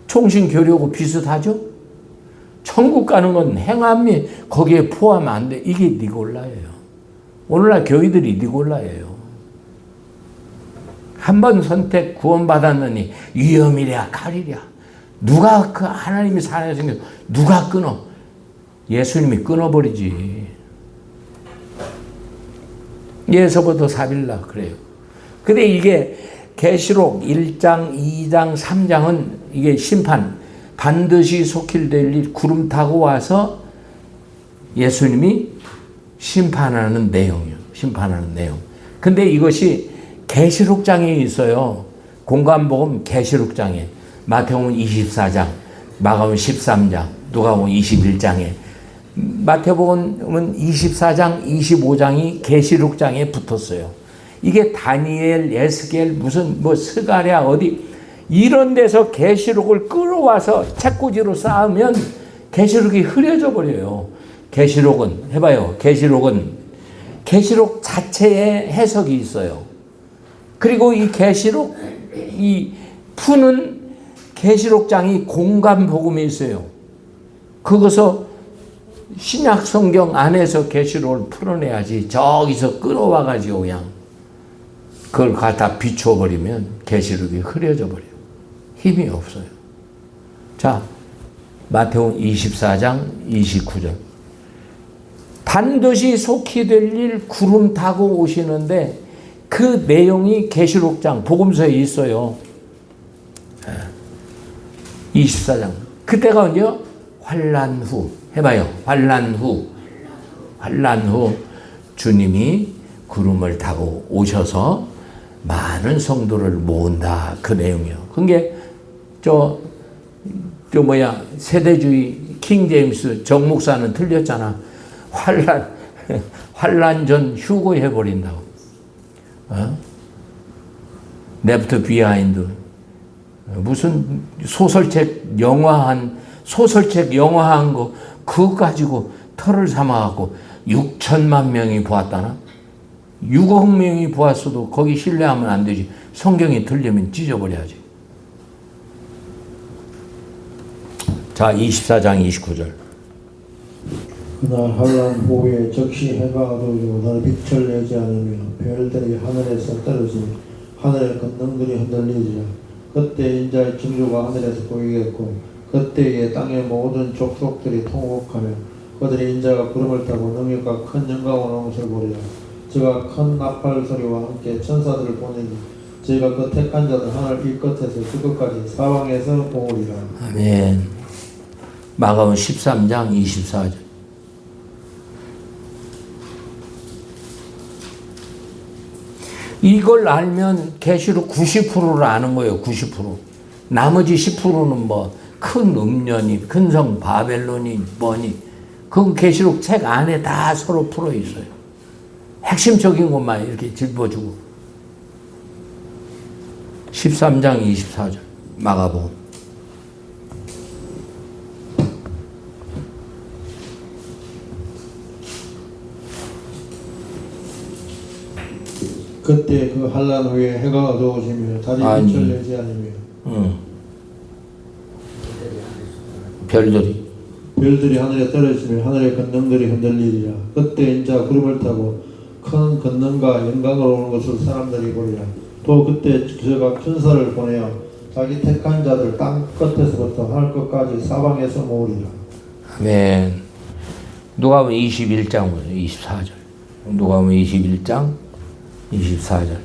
총신교류하고 비슷하죠? 천국 가는 건 행함이 거기에 포함 안 돼. 이게 니골라예요. 오늘날 교회들이 니골라예요. 한 번 선택 구원받았느니 위험이랴 칼이랴. 누가 그 하나님이 사랑에 생겨서 누가 끊어? 예수님이 끊어버리지. 예서부터 사빌라 그래요. 근데 이게 계시록 1장, 2장, 3장은 이게 심판, 반드시 속힐될 일 구름 타고 와서 예수님이 심판하는 내용이에요. 심판하는 내용. 근데 이것이 계시록장에 있어요. 공관복음 계시록장에. 마태복음 24장, 마가복음 13장, 누가복음 21장에. 마태복음은 24장, 25장이 계시록장에 붙었어요. 이게 다니엘, 에스겔, 무슨 뭐 스가랴 어디 이런 데서 계시록을 끌어와서 책꽂이로 쌓으면 계시록이 흐려져 버려요. 계시록은 해봐요. 계시록 자체에 해석이 있어요. 그리고 이 계시록 이 푸는 계시록장이 공관복음에 있어요. 그것서 신약 성경 안에서 계시록을 풀어내야지 저기서 끌어와 가지고 그냥 그걸 갖다 비춰버리면 계시록이 흐려져 버려요. 힘이 없어요. 자, 마태복음 24장 29절. 반드시 속히 될 일 구름 타고 오시는데 그 내용이 계시록장 복음서에 있어요. 24장. 그때가 언제요? 환난 후. 해봐요. 환난 후 주님이 구름을 타고 오셔서 많은 성도를 모은다. 그 내용이요. 그게 세대주의 킹 제임스 정 목사는 틀렸잖아. 환난 전 휴고 해버린다고. Left Behind. 무슨 소설책 영화한 거 그거 가지고 털을 삼아갖고 6천만 명이 보았다나? 6억 명이 보았어도 거기 신뢰하면 안 되지. 성경이 틀리면 찢어버려야지. 자, 24장 29절. 그날 환난 후에 적시 해가 어두워지고 날 빛을 내지 않으며 별들이 하늘에서 떨어지니 하늘의 권능들이 흔들리리라. 그때 인자의 징조가 하늘에서 보이겠고 그때에 땅의 모든 족속들이 통곡하며 그들이 인자가 구름을 타고 능력과 큰 영광으로 오는 것을 보리라. 저가 큰 나팔 소리와 함께 천사들을 보내니 저희가 그 택한 자들 하늘 이 끝에서 저 끝까지 사방에서 모으리라. 아멘. 마가복음 13장 24절. 이걸 알면 계시록 90%를 아는 거예요. 90%. 나머지 10%는 뭐 큰 음녀니, 큰 성 바벨론이 뭐니, 그건 계시록 책 안에 다 서로 풀어 있어요. 핵심적인 것만 이렇게 짚어주고. 13장 24절 마가복음. 그때 그 환난 후에 해가 어두워지며 달이 빛을 내지 않으며 별들이 하늘에 떨어지며 하늘의 권능들이 흔들리리라. 그때 인자 구름을 타고 큰 권능과 영광으로 오는 것을 사람들이 보리라. 또 그때 저가 천사를 보내어 자기 택한 자들 땅 끝에서부터 하늘 끝까지 사방에서 모으리라. 아멘. 누가복음 21장 24절. 누가복음 21장 24절.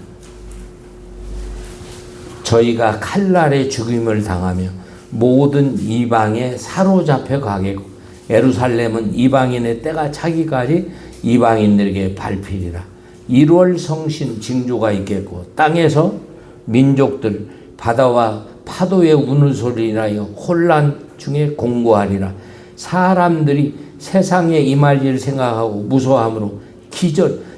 저희가 칼날에 죽임을 당하며 모든 이방에 사로잡혀 가겠고 예루살렘은 이방인의 때가 차기까지 이방인들에게 밟히리라. 1월 성신 징조가 있겠고 땅에서 민족들 바다와 파도의 우는 소리나 혼란 중에 공고하리라. 사람들이 세상에 임할 일을 생각하고 무서워함으로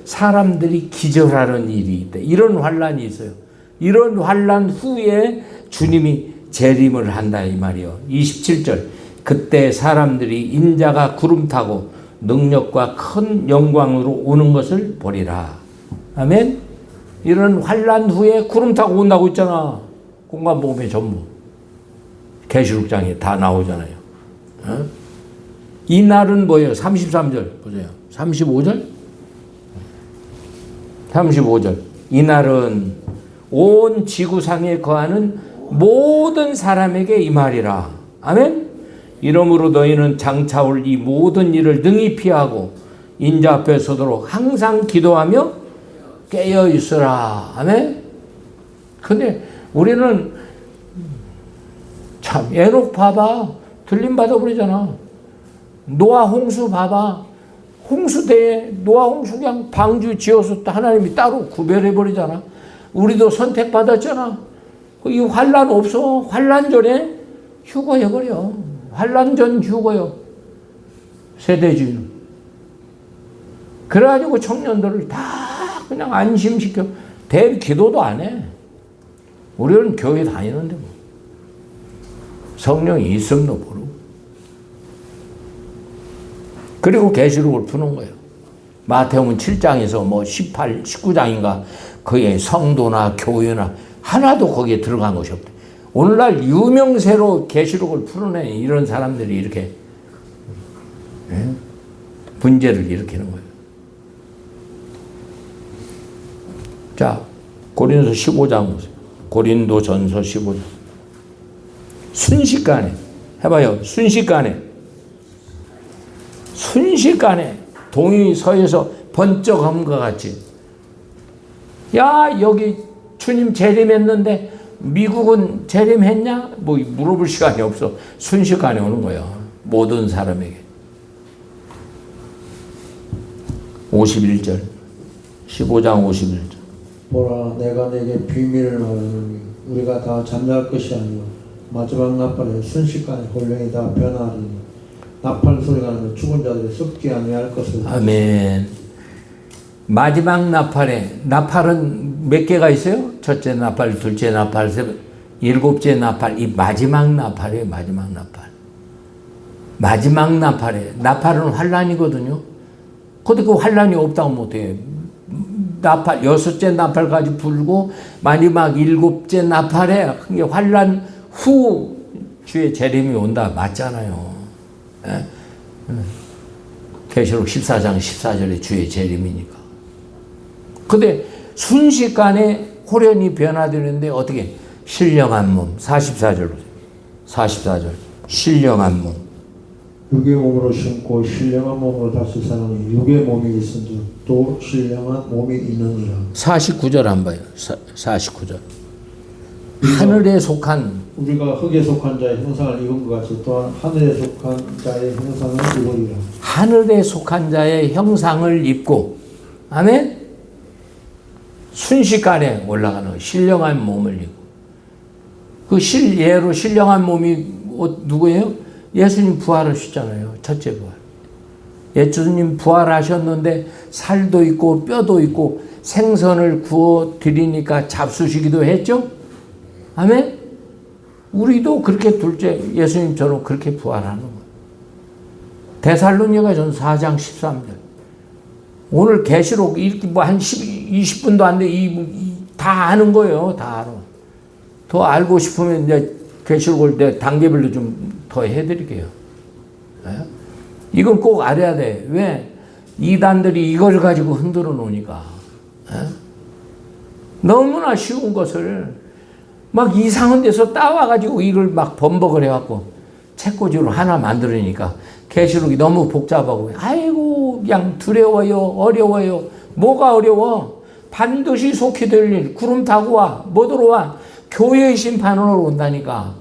사람들이 기절하는 일이 있다. 이런 환란이 있어요. 이런 환란 후에 주님이 재림을 한다 이 말이요. 27절. 그때 사람들이 인자가 구름 타고 능력과 큰 영광으로 오는 것을 보리라. 아멘. 이런 환란 후에 구름 타고 온다고 있잖아. 공관복음에 전부 계시록장에 다 나오잖아요. 이 날은 뭐예요? 33절 보세요. 35절. 이 날은 온 지구상에 거하는 모든 사람에게 이 말이라. 아멘. 이러므로 너희는 장차올 이 모든 일을 능히 피하고 인자 앞에 서도록 항상 기도하며 깨어 있으라. 아멘. 근데 우리는 참, 에녹 봐봐. 들림받아 버리잖아. 노아 홍수 봐봐. 홍수 때 노아 홍수 그냥 방주 지어서 하나님이 따로 구별해 버리잖아. 우리도 선택받았잖아. 이 환란 없어. 환란 전에 휴거해 버려. 환란 전 휴거요. 세대주의는. 그래가지고 청년들을 다 그냥 안심시켜. 기도도 안 해. 우리는 교회 다니는데 뭐. 성령이 있음도 모르고. 그리고 계시록을 푸는 거예요. 마태복음 7장에서 뭐 18, 19장인가 그의 성도나 교회나 하나도 거기에 들어간 것이 없대. 오늘날 유명세로 계시록을 풀어내 이런 사람들이 이렇게 문제를 일으키는 거예요. 자, 고린도서 15장 보세요. 고린도전서 15장. 순식간에 해봐요. 순식간에 동이 서에서 번쩍한 것 같이. 야, 여기 주님 재림했는데 미국은 재림했냐? 뭐 물어볼 시간이 없어. 순식간에 오는 거예요. 모든 사람에게. 51절. 15장 51절. 보라, 내가 내게 비밀을 말하노니 우리가 다 잠잘 것이 아니요 마지막 나팔에 순식간에 혼령이 다 변하리니 나팔 소리가 나면 죽은 자들이 썩지 아니할 것을. 아멘. 마지막 나팔은 몇 개가 있어요? 첫째 나팔, 둘째 나팔, 일곱째 나팔. 이 마지막 나팔이에요. 마지막 나팔은 환란이거든요. 근데 그 환란이 없다고 못해요. 여섯째 나팔까지 불고 마지막 일곱째 나팔에 그게 환란 후 주의 재림이 온다 맞잖아요. 계시록 14장 14절에 주의 재림이니까. 근데 순식간에 호련이 변화되는데 어떻게? 신령한 몸. 44절 신령한 몸. 육의 몸으로 심고 신령한 몸으로 다시 사느니 육의 몸이 있은즉 또 신령한 몸이 있느니라. 49절 안 봐요. 49절. 하늘에 속한 우리가 흙에 속한 자의 형상을 입은 것 같이 또한 하늘에 속한 자의 형상을 입으리라. 하늘에 속한 자의 형상을 입고, 아멘? 순식간에 올라가는 신령한 몸을 입고. 예로 신령한 몸이 누구예요? 예수님 부활하셨잖아요. 첫째 부활. 예수님 부활하셨는데 살도 있고 뼈도 있고 생선을 구워 드리니까 잡수시기도 했죠? 아멘? 우리도 그렇게 둘째 예수님처럼 그렇게 부활하는 거예요. 데살로니가전 4장 13절. 오늘 계시록 이렇게 뭐 한 20분도 안 돼. 다 아는 거예요. 다 알아. 더 알고 싶으면 이제 계시록을 내 단계별로 좀 더 해드릴게요. 이건 꼭 알아야 돼. 왜? 이단들이 이걸 가지고 흔들어 놓으니까. 너무나 쉬운 것을 막 이상한 데서 따와가지고 이걸 막 번복을 해갖고 책꽂이로 하나 만들으니까 계시록이 너무 복잡하고 아이고 그냥 두려워요. 어려워요. 뭐가 어려워? 반드시 속히 될 일. 구름 타고 와. 뭐 들어와? 교회의 심판으로 온다니까.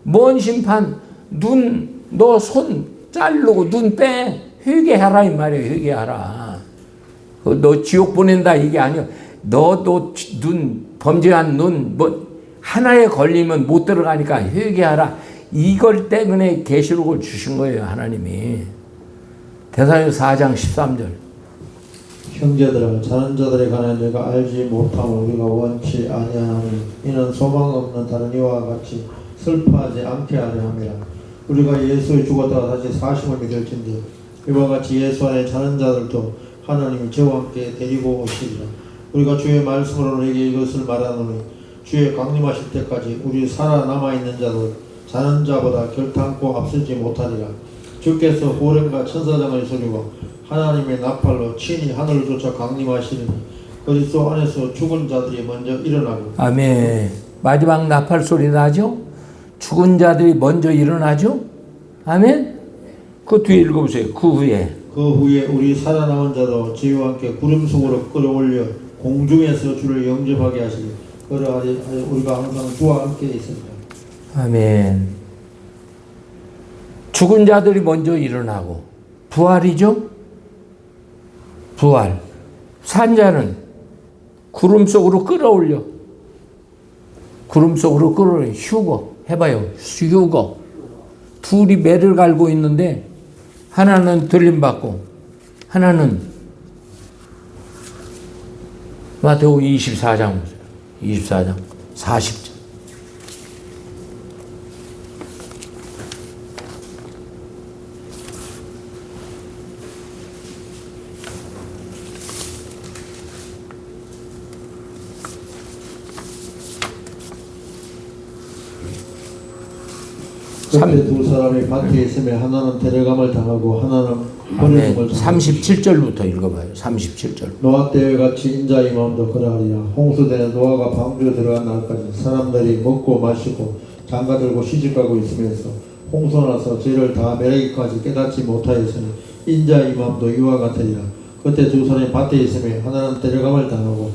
뭔 심판? 너 손 자르고 눈 빼. 회개하라 이 말이에요. 회개하라. 너 지옥 보낸다 이게 아니야. 너도 범죄한 눈 하나에 걸리면 못 들어가니까 회개하라. 이걸 때문에 계시록을 주신 거예요. 하나님이. 데살로니가 4장 13절. 형제들아, 자는 자들에 관한 내가 알지 못함을 우리가 원치 아니하노니 이는 소망 없는 다른 이와 같이 슬퍼하지 않게 하려 함이라. 우리가 예수에 죽었다가 다시 사심을 믿을진데 이와 같이 예수 안에 자는 자들도 하나님이 저와 함께 데리고 오시리라. 우리가 주의 말씀으로 너에게 이것을 말하노니 주의 강림하실 때까지 우리 살아남아있는 자도 자는 자보다 결탄코 앞서지 못하리라. 주께서 호련과 천사장을 소리고 하나님의 나팔로 친히 하늘을 쫓아 강림하시리니 그리스도 안에서 죽은 자들이 먼저 일어나고. 아멘. 마지막 나팔 소리 나죠? 죽은 자들이 먼저 일어나죠? 아멘? 그 뒤에 읽어보세요. 그 후에 우리 살아남은 자도 저희와 함께 구름 속으로 끌어올려 공중에서 주를 영접하게 하시니 그러하리 우리가 항상 주와 함께 있습니다. 아멘. 죽은 자들이 먼저 일어나고 부활이죠. 부활. 산자는 구름 속으로 끌어올려. 구름 속으로 끌어올려. 휴거. 해봐요. 휴거. 둘이 매를 갈고 있는데 하나는 들림받고 하나는 마태복음 24장 보세요. 24장 40절. 그때 두 사람이 밭에 있음에 하나는 데려감을 당하고 하나는 버려짐을 당하고 37절부터 읽어봐요. 37절. 노아 때와 같이 인자의 마음도 그러하리라. 홍수되는 노아가 방주에 들어간 날까지 사람들이 먹고 마시고 장가들고 시집가고 있으면서 홍수가 나서 죄를 다 매기까지 깨닫지 못하였으니 인자의 마음도 이와 같으리라. 그때 두 사람이 밭에 있음에 하나는 데려감을 당하고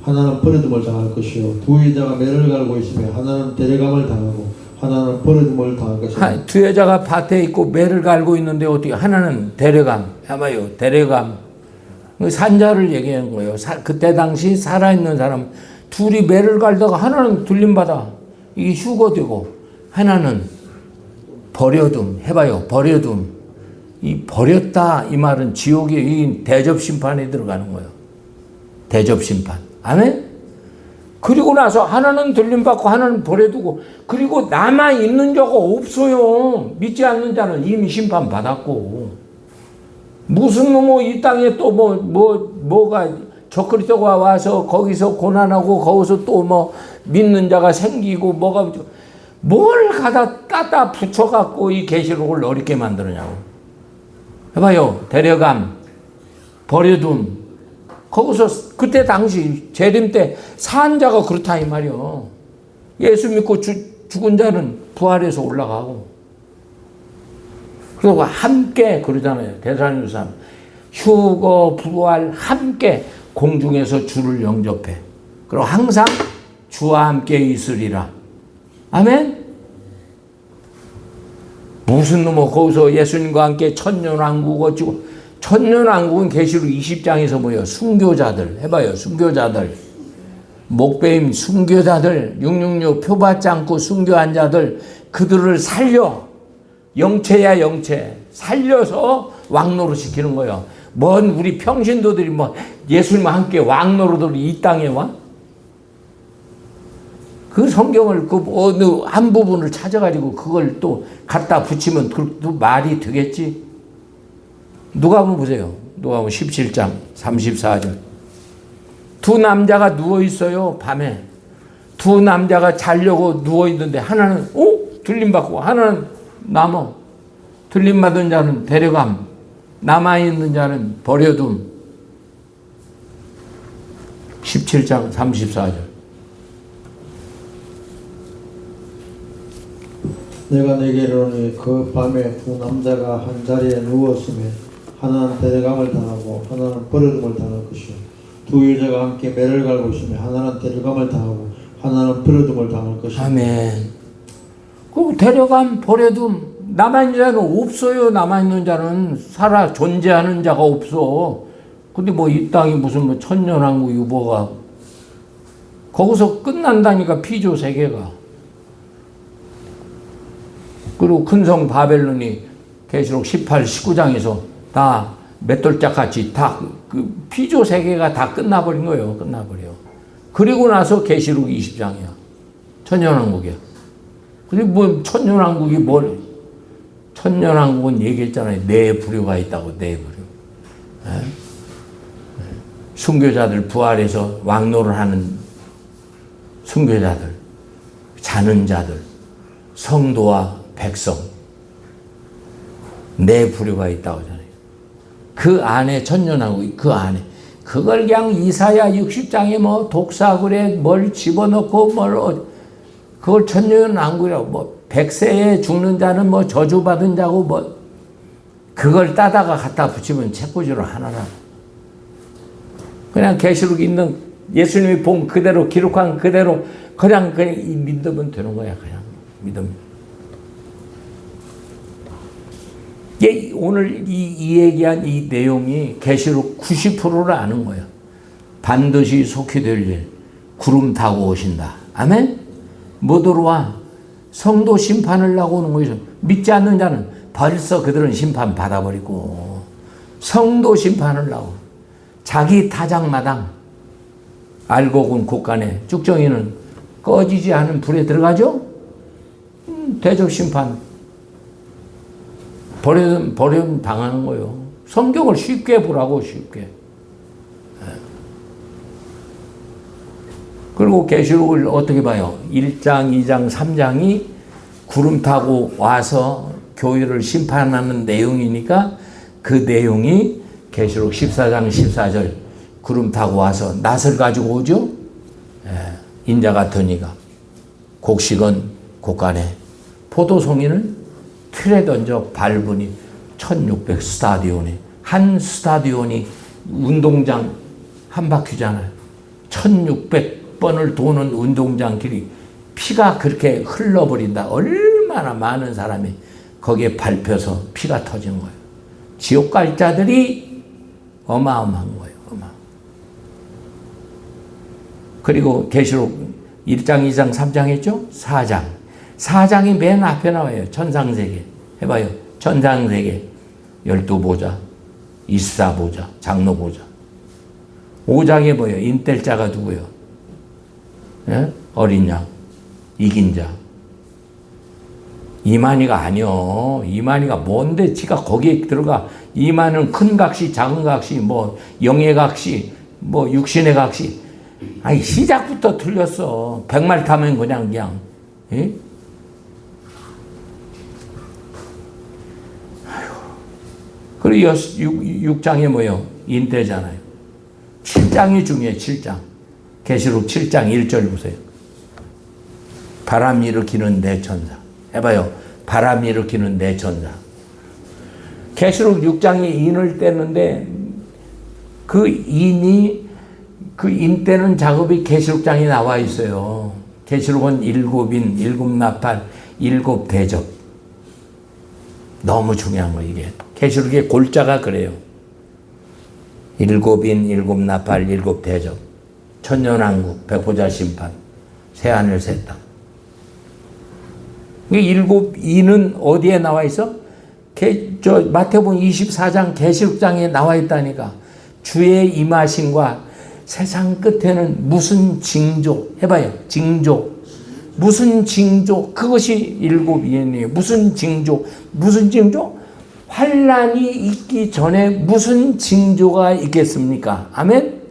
하나는 버려짐을 당할 것이요 두 여자가 매를 갈고 있으며 하나는 데려감을 당하고 하나는 버려짐을 당할 것이다. 두 여자가 밭에 있고 매를 갈고 있는데 어떻게 하나는 데려감. 해봐요. 데려감. 산자를 얘기하는 거예요. 그때 당시 살아있는 사람 둘이 매를 갈다가 하나는 들림받아. 이게 휴거되고 하나는 버려둠. 해봐요. 버려둠. 이 버렸다 이 말은 지옥의 이 대접심판에 들어가는 거예요. 대접심판. 아멘? 그리고 나서 하나는 들림받고 하나는 버려두고 그리고 남아있는 자가 없어요. 믿지 않는 자는 이미 심판받았고 무슨 이 땅에 또 뭐가 저그리스도가 와서 거기서 고난하고 거기서 또 믿는 자가 생기고 뭘 갖다 붙여갖고 이 계시록을 어렵게 만드느냐고. 해봐요. 데려감, 버려둠. 거기서 그때 당시 재림 때 산 자가 그렇다 이 말이요. 예수 믿고 죽은 자는 부활해서 올라가고. 그리고 함께 그러잖아요. 대사님상 휴거 부활 함께 공중에서 주를 영접해. 그리고 항상 주와 함께 있으리라. 아멘. 무슨 거기서 예수님과 함께 천년왕국 어찌고 천년왕국은 계시록 20장에서 뭐예요? 순교자들. 해봐요. 순교자들. 목배임 순교자들. 666 표받지 않고 순교한 자들. 그들을 살려. 영체야 영체. 살려서 왕노릇 시키는 거예요. 우리 평신도들이 예수님과 함께 왕노릇들이 이 땅에 와? 그 성경을 어느 한 부분을 찾아가지고 그걸 또 갖다 붙이면 또 말이 되겠지? 누가복음 보세요. 누가복음 17장 34절. 두 남자가 누워 있어요. 밤에 두 남자가 자려고 누워 있는데 하나는 들림 받고 하나는 남어. 들림 받은 자는 데려감. 남아 있는 자는 버려둠. 17장 34절. 내가 내게 이르노니 그 밤에 두 남자가 한 자리에 누웠으며 하나는 데려감을 당하고 하나는 버려둠을 당할 것이요 두 여자가 함께 매를 갈고 있으며 하나는 데려감을 당하고 하나는 버려둠을 당할 것이요. 아멘. 그 데려감 버려둠 남아있는 자는 없어요. 남아있는 자는 존재하는 자가 없어. 근데 이 땅이 무슨 천년왕국 유보가 거기서 끝난다니까 피조 세계가. 그리고 큰성 바벨론이 계시록 18, 19장에서 다 맷돌짝같이 다 그 피조 세계가 다 끝나버린 거예요. 끝나버려. 그리고 나서 계시록 20장이야. 천년왕국이야. 그리고 천년왕국이 천년왕국은 얘기했잖아요. 네 부류가 있다고. 네 부류. 순교자들 부활해서 왕노를 하는 순교자들, 자는 자들, 성도와 백성 네 부류가 있다고 하잖아요. 그 안에 천년왕국 그 안에 그걸 그냥 이사야 60장에 독사굴에 뭘 집어넣고 그걸 천년왕국이라고 100세에 죽는 자는 저주받은 자고 그걸 따다가 갖다 붙이면 책꽂이로 하나라. 그냥 계시록 있는 예수님이 본 그대로 기록한 그대로 그냥 믿으면 되는 거야. 그냥 믿으면. 오늘 이 얘기한 이 내용이 계시록 90%를 아는 거예요. 반드시 속히 될 일, 구름 타고 오신다. 아멘? 뭐 들어와? 성도 심판을 하고 오는 거예요. 믿지 않는 자는 벌써 그들은 심판 받아버리고, 성도 심판을 하고, 자기 타작마당, 알곡은 곳간에, 쭉정이는 꺼지지 않은 불에 들어가죠? 대접 심판. 버림 당하는 거예요. 성경을 쉽게 보라고, 쉽게. 그리고 계시록을 어떻게 봐요? 1장, 2장, 3장이 구름 타고 와서 교회를 심판하는 내용이니까 그 내용이 계시록 14장 14절 구름 타고 와서 낫을 가지고 오죠? 인자 같은 이가 곡식은 곳간에 포도송이는 틀에 던져 밟으니 1600 스타디온에 한 스타디온이 운동장 한 바퀴잖아요. 1600번을 도는 운동장 길이 피가 그렇게 흘러버린다. 얼마나 많은 사람이 거기에 밟혀서 피가 터진 거예요. 지옥 갈 자들이 어마어마한 거예요. 그리고 계시록 1장, 2장, 3장 했죠? 4장. 4장이 맨 앞에 나와요. 천상세계. 해봐요. 천상세계. 12보좌, 24보좌, 장로보좌. 5장에 뭐예요? 인뗄 자가 누구예요? 예? 어린 양, 이긴 자. 이만희가 아니요. 이만희가 뭔데 지가 거기에 들어가. 이만은 큰 각시, 작은 각시, 뭐 영의 각시, 뭐 육신의 각시. 아니 시작부터 틀렸어. 100말 타면 그냥 예? 그리고 6장에 뭐예요? 인대잖아요. 7장이 중요해요. 7장. 계시록 7장 1절 보세요. 바람 일으키는 내 천사. 해봐요. 바람 일으키는 내 천사. 계시록 6장이 인을 떼는데 그 인이 그 인떼는 작업이 계시록장에 나와 있어요. 계시록은 7인, 7나팔, 7대접. 너무 중요한 거예요, 이게. 계시록의 골자가 그래요. 7인, 7나팔, 7대접. 천년왕국, 백보자 심판, 새하늘 새 땅. 일곱 이는 어디에 나와 있어? 마태복음 24장 계시록장에 나와 있다니까. 주의 임하심과 세상 끝에는 무슨 징조 해봐요. 징조. 무슨 징조. 그것이 일곱 이인이에요. 무슨 징조. 무슨 징조? 환란이 있기 전에 무슨 징조가 있겠습니까? 아멘?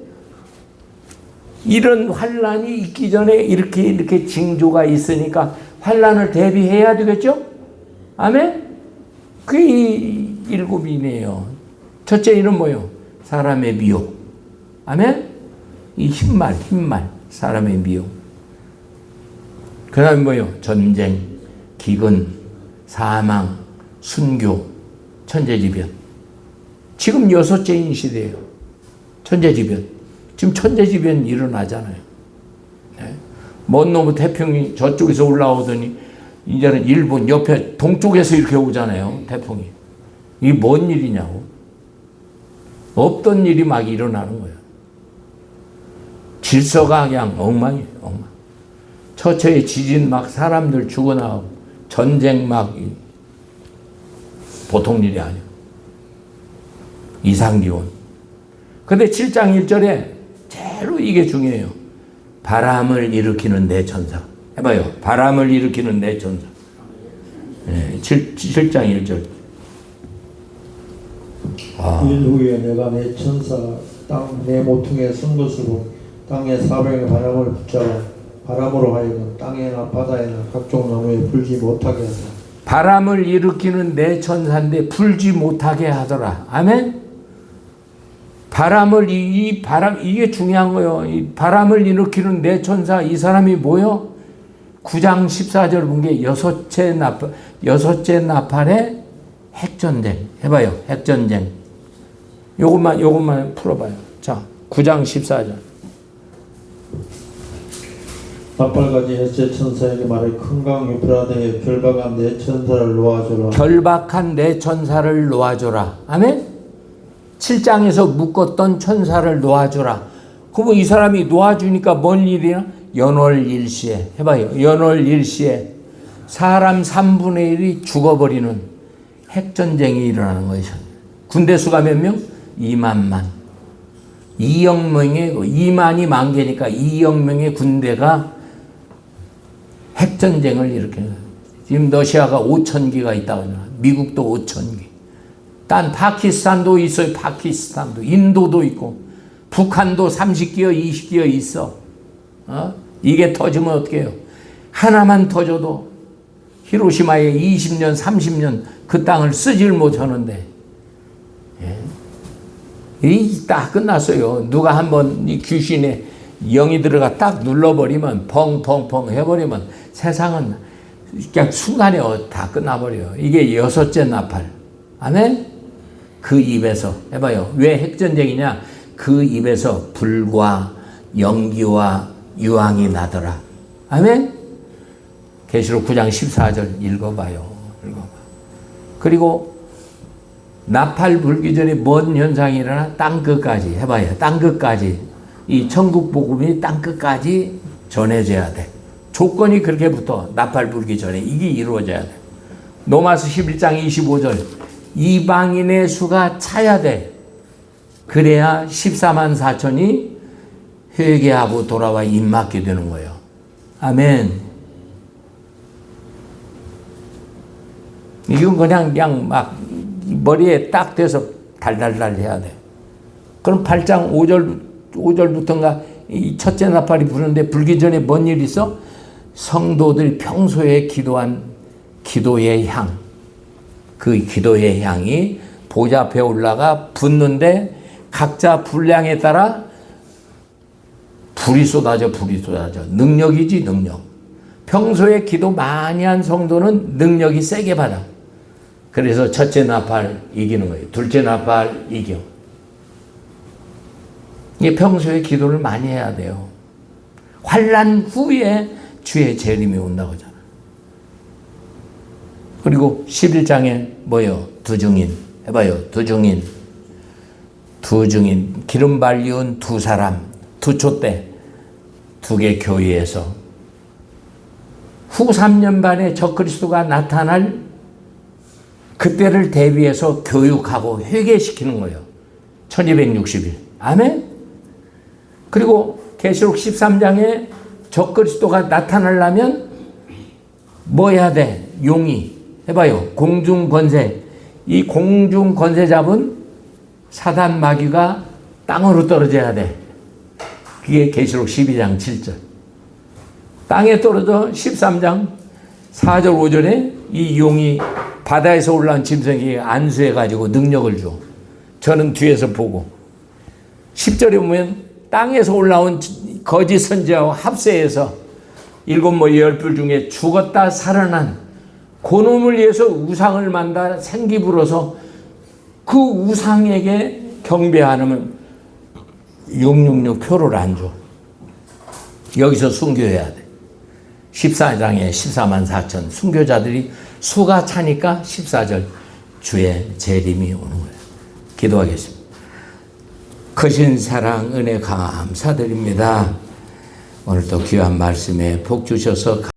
이런 환란이 있기 전에 이렇게 징조가 있으니까 환란을 대비해야 되겠죠? 아멘? 그게 일곱 이네요. 첫째 이는 뭐요? 사람의 미혹. 아멘? 이 흰말, 사람의 미혹. 그 다음에 뭐요? 전쟁, 기근, 사망, 순교, 천재지변. 지금 6째인 시대예요. 천재지변. 지금 천재지변 일어나잖아요. 네. 먼 놈의 태풍이 저쪽에서 올라오더니 이제는 일본 옆에 동쪽에서 이렇게 오잖아요. 태풍이. 이게 뭔 일이냐고. 없던 일이 막 일어나는 거예요. 질서가 그냥 엉망이에요. 엉망. 처처에 지진 막 사람들 죽어나가고 전쟁 막 보통 일이 아니에요. 이상기온. 근데 7장 1절에 제일 이게 중요해요. 바람을 일으키는 내 천사. 해봐요. 바람을 일으키는 내 천사. 네, 7장 1절. 일 후에 내가 내 천사 땅 내 모퉁이에 쓴 것으로 땅의 사방에 바람을 붙잡아 바람으로 하여금 땅에나 바다에나 각종 나무에 불지 못하게 하더라. 바람을 일으키는 내 천사인데 불지 못하게 하더라. 아멘? 바람을, 이 바람, 이게 중요한 거예요. 이 바람을 일으키는 내 천사, 이 사람이 뭐요? 9장 14절 본 게 여섯째 나팔의 핵전쟁. 해봐요. 핵전쟁. 요것만 풀어봐요. 자, 9장 14절. 나팔같이 햇새 천사에게 말해 큰 강 유프라데에 결박한 내 천사를 놓아주라. 결박한 내 천사를 놓아줘라. 아멘? 7장에서 묶었던 천사를 놓아줘라. 그러면 이 사람이 놓아주니까 뭔 일이야? 연월일시에 해봐요. 연월일시에 사람 3분의 1이 죽어버리는 핵전쟁이 일어나는 거예요. 군대 수가 몇 명? 2만만. 2억 명의 2만이 만 개니까 2억 명의 군대가 핵전쟁을 일으키는 거예요. 지금 러시아가 5,000기가 있다고 하잖아요. 미국도 5,000기. 딴 파키스탄도 있어요. 파키스탄도. 인도도 있고. 북한도 30기어 20기어 있어. 이게 터지면 어떻게 해요? 하나만 터져도 히로시마에 20년 30년 그 땅을 쓰질 못하는데 이 딱 끝났어요. 누가 한번 이 귀신의 영이 들어가 딱 눌러버리면 펑펑펑 해버리면 세상은 그냥 순간에 다 끝나버려요. 이게 6째 나팔. 아멘? 그 입에서 해봐요. 왜 핵전쟁이냐? 그 입에서 불과 연기와 유황이 나더라. 아멘? 계시록 9장 14절 읽어봐요. 그리고 나팔 불기 전에 뭔 현상이 일어나? 땅끝까지 해봐요. 땅끝까지. 이 천국 복음이 땅끝까지 전해져야 돼. 조건이 그렇게 붙어. 나팔 불기 전에 이게 이루어져야 돼. 로마서 11장 25절. 이방인의 수가 차야 돼. 그래야 14만 4천이 회개하고 돌아와 입맞게 되는 거예요. 아멘. 이건 그냥 막 머리에 딱 대서 달달달 해야 돼. 그럼 8장 5절부터인가 이 첫째 나팔이 부르는데 불기 전에 뭔 일이 있어? 성도들 평소에 기도한 기도의 향. 그 기도의 향이 보좌 앞에 올라가 붙는데 각자 분량에 따라 불이 쏟아져. 능력이지, 능력. 평소에 기도 많이 한 성도는 능력이 세게 받아. 그래서 첫째 나팔 이기는 거예요. 둘째 나팔 이겨. 이게 평소에 기도를 많이 해야 돼요. 환난 후에 주의 재림이 온다고 하잖아. 그리고 11장에 뭐예요? 두증인. 해봐요. 두증인. 기름 발리운 두 사람. 두초 때. 두 개 교회에서. 후 3년 반에 적그리스도가 나타날 그때를 대비해서 교육하고 회개시키는 거예요. 1260일. 아멘? 그리고 계시록 13장에 적그리스도가 나타나려면 뭐 해야 돼? 용이. 해봐요. 공중권세. 이 공중권세 잡은 사단 마귀가 땅으로 떨어져야 돼. 그게 계시록 12장 7절. 땅에 떨어져 13장 4절 5절에 이 용이 바다에서 올라온 짐승에게 안수해가지고 능력을 줘. 저는 뒤에서 보고. 10절에 보면 땅에서 올라온 거짓 선지자와 합세해서 7 10뿔 중에 죽었다 살아난 그놈을 위해서 우상을 만다 생기 불어서 그 우상에게 경배 안 하면 666 표를 안 줘. 여기서 순교해야 돼. 14장에 14만 4천 순교자들이 수가 차니까 14절 주의 재림이 오는 거예요. 기도하겠습니다. 크신 사랑 은혜 감사드립니다. 오늘도 귀한 말씀에 복 주셔서